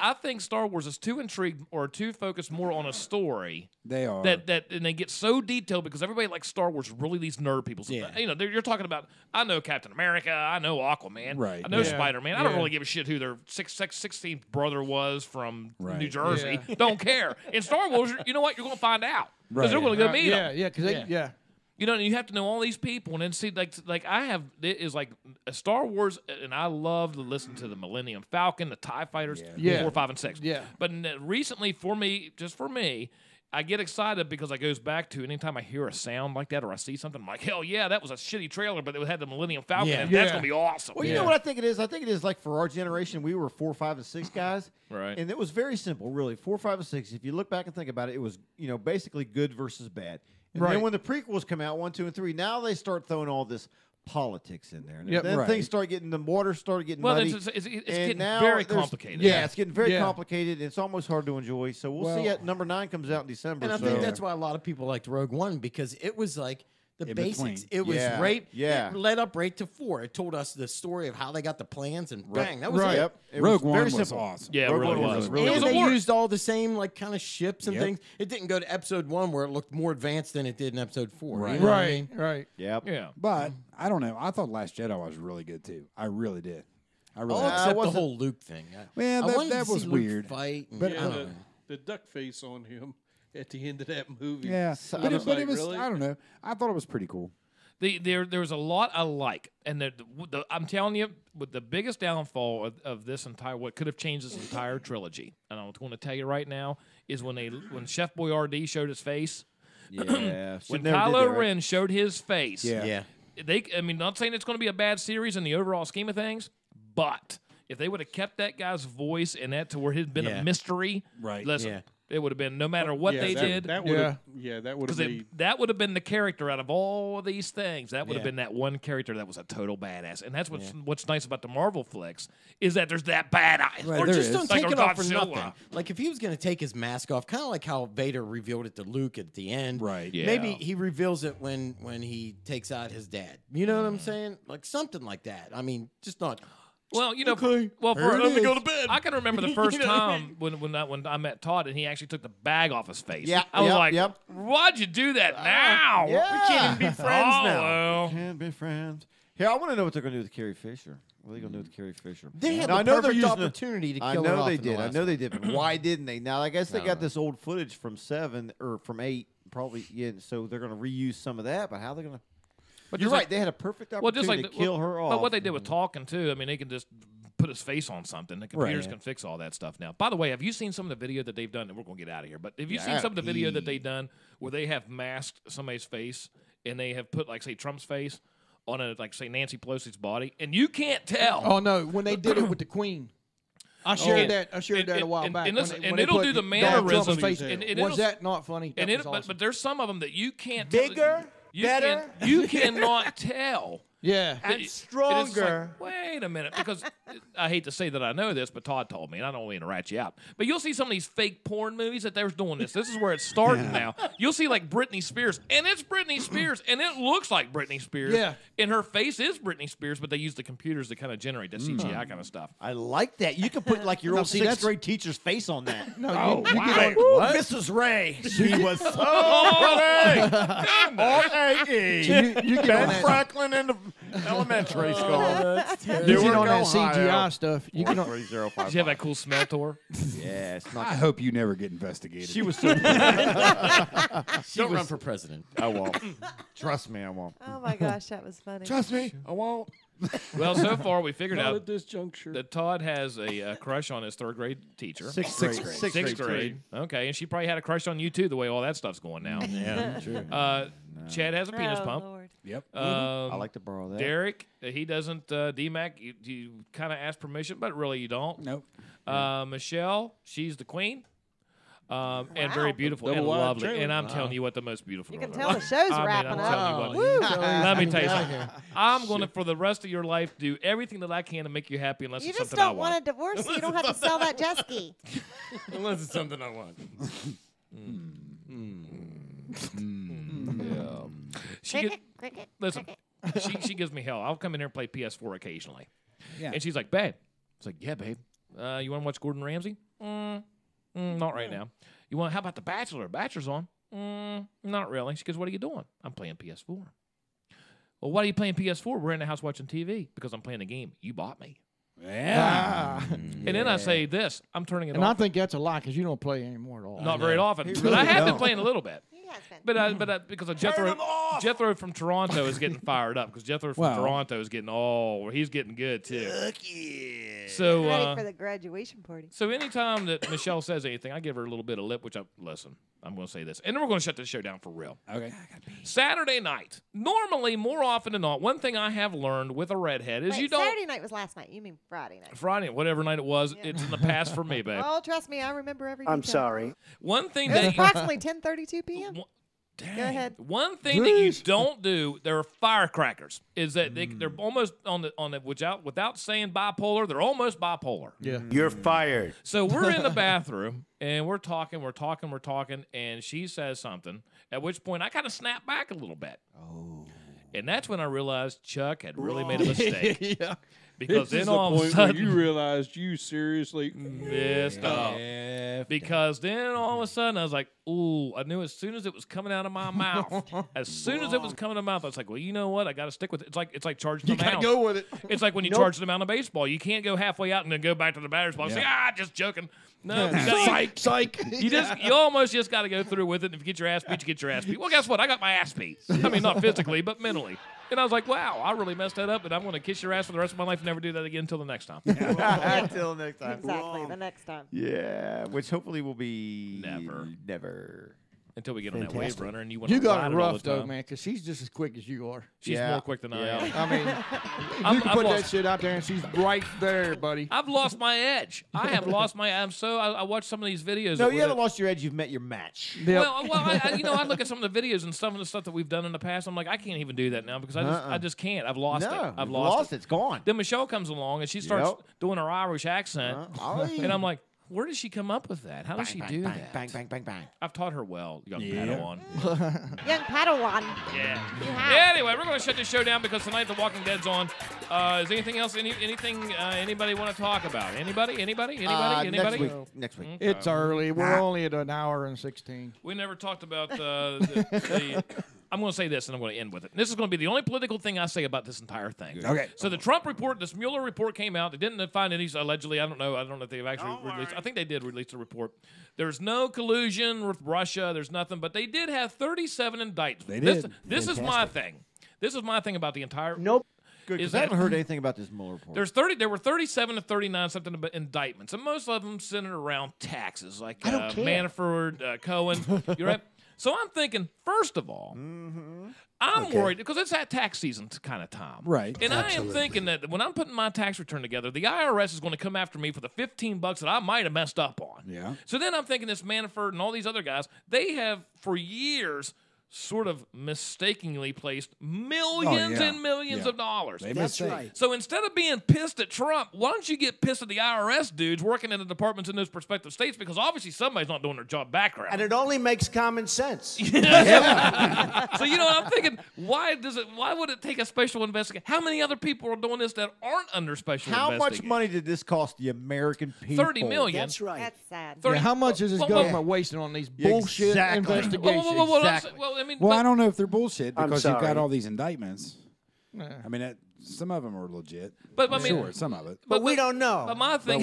I think Star Wars is too intrigued or too focused more on a story. They are. That and they get so detailed because everybody likes Star Wars. Really, these nerd people. So, Yeah. you know, you're talking about. I know Captain America. I know Aquaman. Right. I know Yeah. Spider-Man. I don't Yeah. really give a shit who their 16th brother was from Right. New Jersey. Yeah. Don't care. In Star Wars, you know what? You're going to find out because Right. they're going to go meet yeah, them. yeah, because You know, and you have to know all these people, and then see, like I have, it is like a Star Wars, and I love to listen to the Millennium Falcon, the TIE Fighters, Yeah. 4, 5, and 6. Yeah. But recently, for me, I get excited because it goes back to anytime I hear a sound like that or I see something, I'm like, hell yeah, that was a shitty trailer, but it had the Millennium Falcon, Yeah. and that's Yeah. going to be awesome. Well, you know what I think it is? I think it is like for our generation, we were 4, 5, and 6 guys. Right. And it was very simple, really. 4, 5, and 6. If you look back and think about it, it was, basically good versus bad. And Right. then when the prequels come out, 1, 2, and 3, now they start throwing all this politics in there. And Yep. then Right. things started getting, the water started getting Well, muddy. it's And getting now very there's- complicated. Yeah, it's getting very Yeah. complicated. And it's almost hard to enjoy. So we'll see. Well- At number 9 comes out in December. And I so. think that's why a lot of people liked Rogue One because it was like the In basics. between. It was Yeah, right. yeah. It led up right to 4. It told us the story of how they got the plans and bang, that was Right. it. Yep. It Rogue was One very was simple. awesome. Yeah, it Rogue really One was. really It And was a they war. used all the same like kind of ships and Yep. things. It didn't go to episode 1 where it looked more advanced than it did in episode 4. Right. You know what I right, mean? right. Yep. Yeah. But I don't know. I thought Last Jedi was really good too. I really did. I really. All did. except the wasn't- whole Luke thing. Well, I that- wanted that to was see Luke weird. fight. And, But, I Yeah, don't the, know. the duck face on him at the end of that movie. Yeah, I but was it like, was. really? I don't know. I thought it was pretty cool. There was a lot I like, and I'm telling you, with the biggest downfall of this entire, what could have changed this entire trilogy, and I'm going to tell you right now, is when Chef Boyardee showed his face. Yeah. When Should never did Kylo that, right? Ren showed his face, Yeah. I mean, not saying it's going to be a bad series in the overall scheme of things, but if they would have kept that guy's voice and that to where it had been Yeah. a mystery, Right. listen, Yeah. it would have been no matter what Yeah, they that, did. That would have, that would have Because made. that would have been the character out of all of these things. That would have Yeah. been that one character that was a total badass. And that's what's nice about the Marvel flicks is that there's that badass. Right, Or there just is. don't Like take a it off for Godzilla. nothing. Like if he was going to take his mask off, kind of like how Vader revealed it to Luke at the end. Right. Yeah. Maybe he reveals it when he takes out his dad. You know what I'm saying? Like something like that. I mean, just not. Well, you know, Okay, well, here it let me is. go to bed. I can remember the first You know what I time when I met Todd and he actually took the bag off his face. Yeah, I was yep, like, yep. why'd you do that now? Yeah. We can't even be friends Oh, now. well. Can't be friends. Here, I want to know what they're going to do with Carrie Fisher. What are they going to do with Carrie Fisher? They had Now, the I know they're perfect using opportunity to I kill know her off they in the did. I last know one. they did. But why didn't they? Now, I guess they I got don't this old footage from 7 or from 8, probably. Yeah, so they're going to reuse some of that. But how are they going to? But You're just right. like- They had a perfect Well, just opportunity like to kill her off. But what they did with talking too, I mean, they can just put his face on something. The computers Right. can fix all that stuff now. By the way, have you seen some of the video that they've done? And we're going to get out of here. But have you Yeah, seen I some of the gotta video that pee. they've done where they have masked somebody's face and they have put like say Trump's face on a like say Nancy Pelosi's body, and you can't tell. Oh no, when they did it with the Queen. I shared that. I shared And- that a while and- back. and when listen, they- and when they it'll put do the Donald Trump's mannerisms, face. and Was it'll- that not funny? That And was awesome. but there's some of them that you can't Bigger, you better, you cannot tell. Yeah. and It- it is stronger. like, wait a minute, because I hate to say that I know this, but Todd told me, and I don't mean to rat you out. But you'll see some of these fake porn movies that they're doing this. This is where it's starting now. You'll see like Britney Spears, and it's Britney Spears, and it looks like Britney Spears. Yeah. And her face is Britney Spears, but they use the computers to kind of generate the CGI kind of stuff. I like that. You could put like your No, old see, 6th that's- grade teacher's face on that. No, Oh, you wow. get on, Ooh, Mrs. Ray. She was so pretty. R-A-E. So you get on Ben that. Franklin in the elementary school. You get on that CGI stuff. You get on. 3055. Did you have that cool smell to her? Yeah, it's not. I hope you never get investigated. She was so. Don't run for president. I won't. Trust me, I won't. Oh my gosh, that was funny. Trust me, I won't. Well, so far we figured Not out at this juncture. that Todd has a crush on his third grade teacher. Sixth grade. Sixth grade. Okay, and she probably had a crush on you too, the way all that stuff's going now. Yeah, true. Chad has a penis Oh, pump. Lord. Yep. I like to borrow that. Derek, he doesn't. DMAC, you kind of ask permission, but really you don't. Nope. Michelle, she's the queen. and very beautiful and Double-wide lovely. trailer. And I'm telling you what, the most beautiful. You can girl tell there the show's are. wrapping I'm up. telling you Woo. what. Let me tell you Right something. here. I'm going to, for the rest of your life, do everything that I can to make you happy, unless You it's just something I don't want. want a divorce, so you don't have to sell that jet ski. Unless it's something I want. Listen, she gives me hell. I'll come in here and play PS4 occasionally. Yeah. And she's like, babe. It's like, yeah, babe. You want to watch Gordon Ramsay? Not right now. You want? How about The Bachelor? Bachelor's on. Not really. She goes, what are you doing? I'm playing PS4. Well, why are you playing PS4? We're in the house watching TV because I'm playing a game you bought me. Yeah. And then I say this, I'm turning it And I off. think that's a lie because you don't play anymore at all. Not very often. But I have been playing a little bit. But because of Jethro from Toronto is getting fired up because Jethro from Toronto is getting he's getting good too. So ready for the graduation party. So anytime that Michelle says anything, I give her a little bit of lip, which I'm going to say this, and then we're going to shut this show down for real. Okay. Saturday night, normally more often than not, one thing I have learned with a redhead is Wait, you don't Saturday night was last night. You mean Friday night? Friday, whatever night it was, it's in the past for me, babe. Oh, trust me, I remember every I'm detail. sorry. One thing It was that approximately 10:32 p.m. Go ahead. One thing that you don't do, there are firecrackers, is that they're almost on the without saying bipolar, they're almost bipolar. Yeah. You're fired. So we're in the bathroom and we're talking, and she says something, at which point I kind of snap back a little bit. Oh. And that's when I realized Chuck had really made a mistake. Yeah. Because This then is all the of a point sudden where you realized you seriously messed up. Because then all of a sudden I was like, ooh, I knew as soon as it was coming out of my mouth. As soon as it was coming out of my mouth, I was like, well, you know what? I got to stick with it. It's like charging You the gotta mound. go with it. It's like when you charge the mound of baseball. You can't go halfway out and then go back to the batter's box. Say, just joking. No, Psych. You almost just got to go through with it. And if you get your ass beat, you get your ass beat. Well, guess what? I got my ass beat. I mean, not physically, but mentally. And I was like, wow, I really messed that up, and I'm going to kiss your ass for the rest of my life and never do that again until the next time. Until next time. Exactly, the next time. Yeah, which hopefully will be never. Until we get on that Fantastic. wave runner and you want You to got ride it it all rough the though, time. man, because she's just as quick as you are. She's more quick than I am. I mean, you can put that shit out there, and she's right there, buddy. I've lost my edge. I have lost my. I watched some of these videos. No, that you haven't lost your edge. You've met your match. Well, I look at some of the videos and some of the stuff that we've done in the past. I'm like, I can't even do that now because I just can't. I've lost it. I've you've lost it. It's gone. Then Michelle comes along and she starts doing her Irish accent, and I'm like, where does she come up with that? How does she do that? Bang, bang, bang, bang. I've taught her well, young Padawan. Young Padawan. Yeah. Anyway, we're going to shut this show down because tonight The Walking Dead's on. Is anything else? Anything? Anybody want to talk about? Anybody? Next week. Okay. It's early. We're only at an hour and 16. We never talked about the I'm going to say this, and I'm going to end with it. This is going to be the only political thing I say about this entire thing. Okay. So the Trump report, this Mueller report came out. They didn't find any, allegedly. I don't know if they've actually released. I think they did release the report. There's no collusion with Russia. There's nothing. But they did have 37 indictments. They did. This is my thing. This is my thing about the entire. Nope. Good, because I haven't heard anything about this Mueller report. There were 37 to 39 something about indictments, and most of them centered around taxes, like Manafort, Cohen. You're right. So I'm thinking, first of all, I'm worried because it's that tax season kind of time. Right. And I am thinking that when I'm putting my tax return together, the IRS is going to come after me for the $15 that I might have messed up on. Yeah. So then I'm thinking this Manafort and all these other guys, they have for years sort of mistakenly placed millions and millions of dollars. That's right. So instead of being pissed at Trump, why don't you get pissed at the IRS dudes working in the departments in those prospective states? Because obviously somebody's not doing their job background. And it only makes common sense. So you know, I'm thinking, why would it take a special investigation? How many other people are doing this that aren't under special How investigation? much money did this cost the American people? 30 million. That's right. That's sad. How much is this government wasting on these bullshit investigations? Well, I don't know if they're bullshit I'm because you've got sorry. all these indictments. I mean, some of them are legit. But I mean, sure, some of it. But we don't know. But my thing,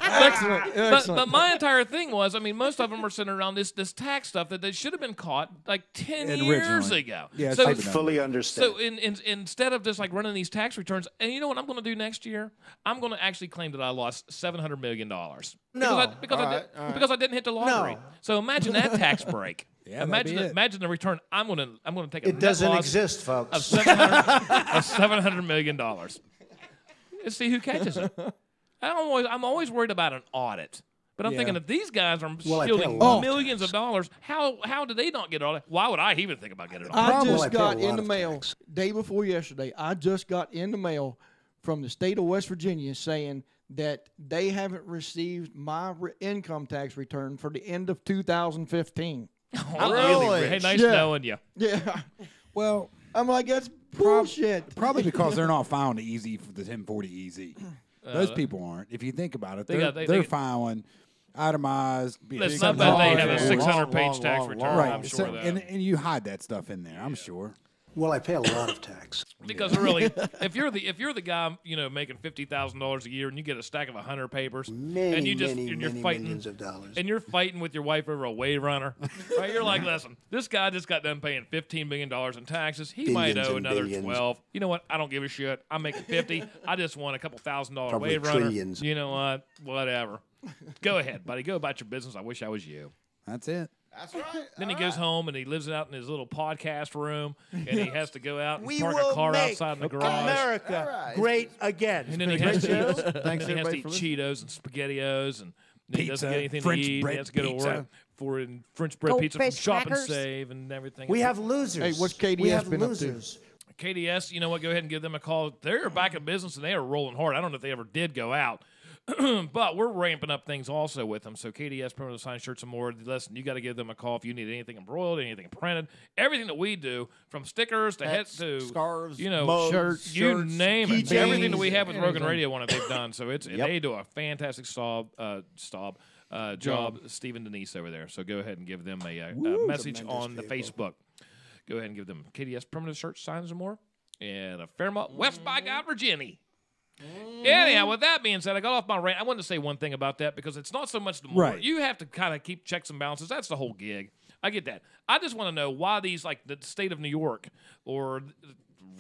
Excellent. But my entire thing was, I mean, most of them are centered around this tax stuff that they should have been caught like 10 years ago. Yeah, so I fully understand. So instead of just like running these tax returns, and you know what I'm going to do next year? I'm going to actually claim that I lost $700 million. No. Because I didn't hit the lottery. No. So imagine that tax break. Yeah, imagine the return. I'm going to take a It net doesn't loss exist, folks. of $700 million. Let's see who catches it. I'm always worried about an audit But I'm Yeah. thinking if these guys are Well, I pay a shielding lot of millions of dollars, how did they not get all that? Why would I even think about getting it all? I Well, I just pay a got lot in the of mail tax. day before yesterday. I just got in the mail from the state of West Virginia saying that they haven't received my income tax return for the end of 2015. Really? Hey, nice knowing you. Yeah. Well, I'm like, that's bullshit. Probably because they're not filing the easy for the 1040 easy. Those people aren't. If you think about it, they're filing itemized. It's not that they have a 600-page tax return. Right. I'm sure of that. And you hide that stuff in there. I'm sure. Well, I pay a lot of tax. Because really, if you're the guy, making $50,000 a year and you get a stack of 100 papers, and you're fighting millions of dollars, and you're fighting with your wife over a wave runner, right? You're like, listen, this guy just got done paying $15 million in taxes. He might Billions owe and another billions. 12. You know what? I don't give a shit. I'm making 50. I just want a couple $1,000 Probably wave runner. trillions. You know what? Whatever. Go ahead, buddy. Go about your business. I wish I was you. That's it. That's right. Then he goes home and he lives out in his little podcast room, and he has to go out and We park will a car make outside in the garage. America great again. And then he has to, Thanks, he has to everybody, eat for Cheetos and SpaghettiOs, and he doesn't Pizza, get anything French to eat. bread He has to go to pizza. work for French bread pizza from Goldfish Shop crackers. and Save and everything. We have losers. Hey, what's KDS we have been up to? losers. KDS, you know what? Go ahead and give them a call. They're back in business and they are rolling hard. I don't know if they ever did go out. But we're ramping up things also with them. So KDS, Primitive Design Shirts and more. Listen, you got to give them a call if you need anything embroidered, anything printed, everything that we do, from stickers to Hats, to scarves, mugs, shirts, you name it. keychains, Everything that we have with Rogan anything. Radio, one of they've done. So it's Yep. they do a fantastic job, Steve and Denise over there. So go ahead and give them a message on the Facebook. Go ahead and give them KDS Primitive Shirts, Signs and more, and a Fairmont, West by God, Virginia. Anyhow, with that being said, I got off my rant. I wanted to say one thing about that because it's not so much the more. Right. You have to kind of keep checks and balances. That's the whole gig. I get that. I just want to know why these, like the state of New York or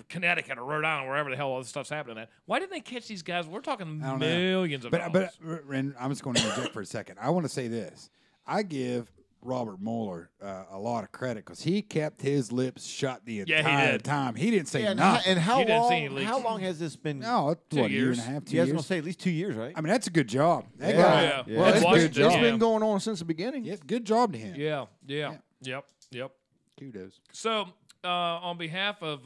Connecticut or Rhode Island, wherever the hell all this stuff's happening at, why didn't they catch these guys? We're talking I don't know. millions of dollars. But and I'm just going to interject for a second. I want to say this. I give Robert Mueller a lot of credit because he kept his lips shut the entire time. He didn't say nothing. And how He didn't see any long? leaks. How long has this been? No, it's 2 what, a year years. and a half, 2 Yeah, I was years. gonna say at least 2 years, right? I mean, that's a good job. That Yeah. guy, Yeah. Well, that's it's a Washington, good job. been going on since the beginning. Yeah, good job to him. Yeah. Yep. Kudos. So, on behalf of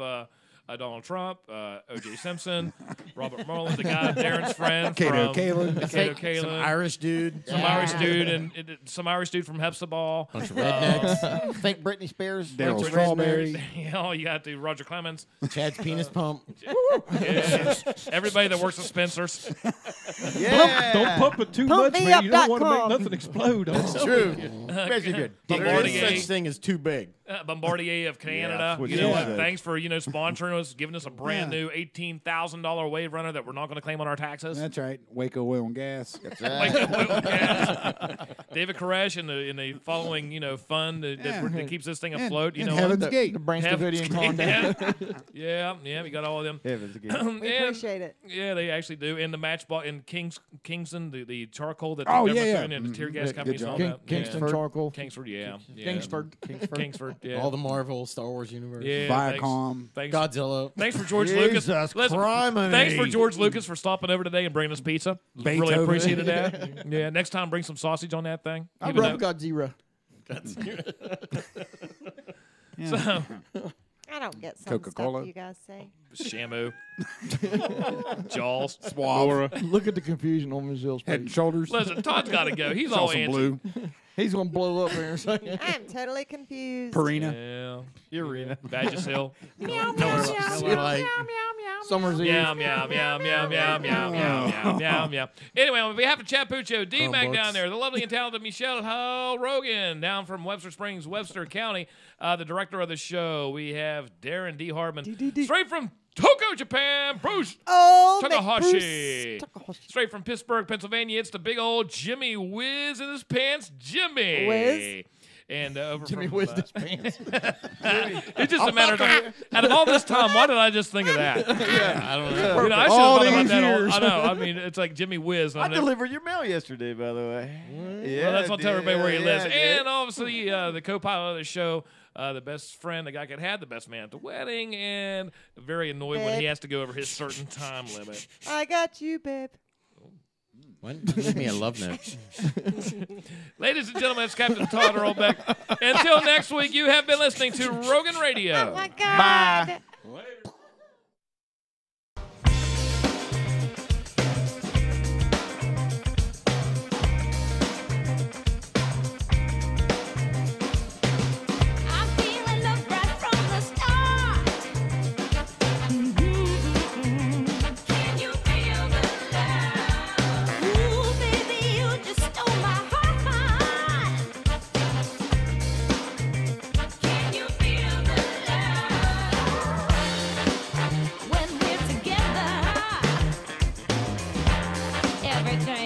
Donald Trump, O.J. Simpson, Robert Mueller, the guy Darren's friend, Cato from Kalin. Cato Some Kalin, Irish dude. some Irish dude, and some Irish dude from Hepzibah. Bunch of rednecks. Fake Britney Spears. Daryl Bunch of Strawberry. You got to Roger Clemens. Chad's penis pump. Yeah. Everybody that works at Spencer's. Yeah. Don't pump it too Pump much, me man. up You don't dot want to com. make nothing explode. It's true. Especially if you're There Bombardier. is such thing as too big. Bombardier of Canada. that's what You she know what? said. Thanks for sponsoring us, giving us a brand new $18,000 wave runner that we're not going to claim on our taxes. That's right. Waco Oil and Gas. Like the oil and gas. David Koresh in the following fund that keeps this thing afloat. And Heaven's Gate. The Branch Heaven's Davidian Gate. condo. Yeah, we got all of them. Heaven's Gate. We appreciate it. Yeah, they actually do. And the matchbox in Kingston, the charcoal that the Oh, government's yeah, yeah. doing, and the tear gas Good companies and all job. that. Kingston yeah. charcoal. Kingsford, yeah. Kingsford. Yeah. All the Marvel, Star Wars universe. Yeah, Viacom. Thanks. Godzilla. Thanks for George Jesus Lucas. Listen, criminy. thanks for George Lucas for stopping over today and bringing us pizza. Really Beethoven. appreciated that. Yeah, next time bring some sausage on that thing. I Even love though- Godzilla. So, I don't get some Coca-Cola. stuff you guys say. Shamu, Jaws, Suave. Look at the confusion on Ms. Hill's Head and face. shoulders. Listen, Todd's got to go. He's Saw all some antsy. blue. He's going to blow up here in a second. I'm totally confused. Purina. Yeah, Urina, Badges Hill. Meow, meow, meow, Miller Lite. meow, meow, meow. Summer's Eve. Meow, meow, meow, meow, meow, meow, meow, meow, meow, meow. Anyway, on behalf of Chad Puccio, D-Mac Chromebooks. down there, the lovely and talented Michelle Hall Rogan down from Webster Springs, Webster County, the director of the show. We have Darren D. Hardman, straight from Tokyo, Japan, Bruce Oh, Takahashi. Takahashi. Straight from Pittsburgh, Pennsylvania, it's the big old Jimmy Whiz in his pants, Jimmy. Whiz? And over Jimmy from, whizzed his pants. it's just a matter of out of all this time, why did I just think of that? I don't know. I should have All thought about these that. years. I know. I mean, it's like Jimmy Whiz. I delivered your mail yesterday, by the way. Yeah, Well, that's not tell everybody where he lives. I did. And obviously, the co-pilot of the show, the best friend, the guy that had the best man at the wedding, and very annoyed when he Babe. has to go over his certain time limit. I got you, babe. What? Give me a love note. Ladies and gentlemen, it's Captain Todd Rollback. Until next week, you have been listening to Rogan Radio. Oh my God. Bye. Everything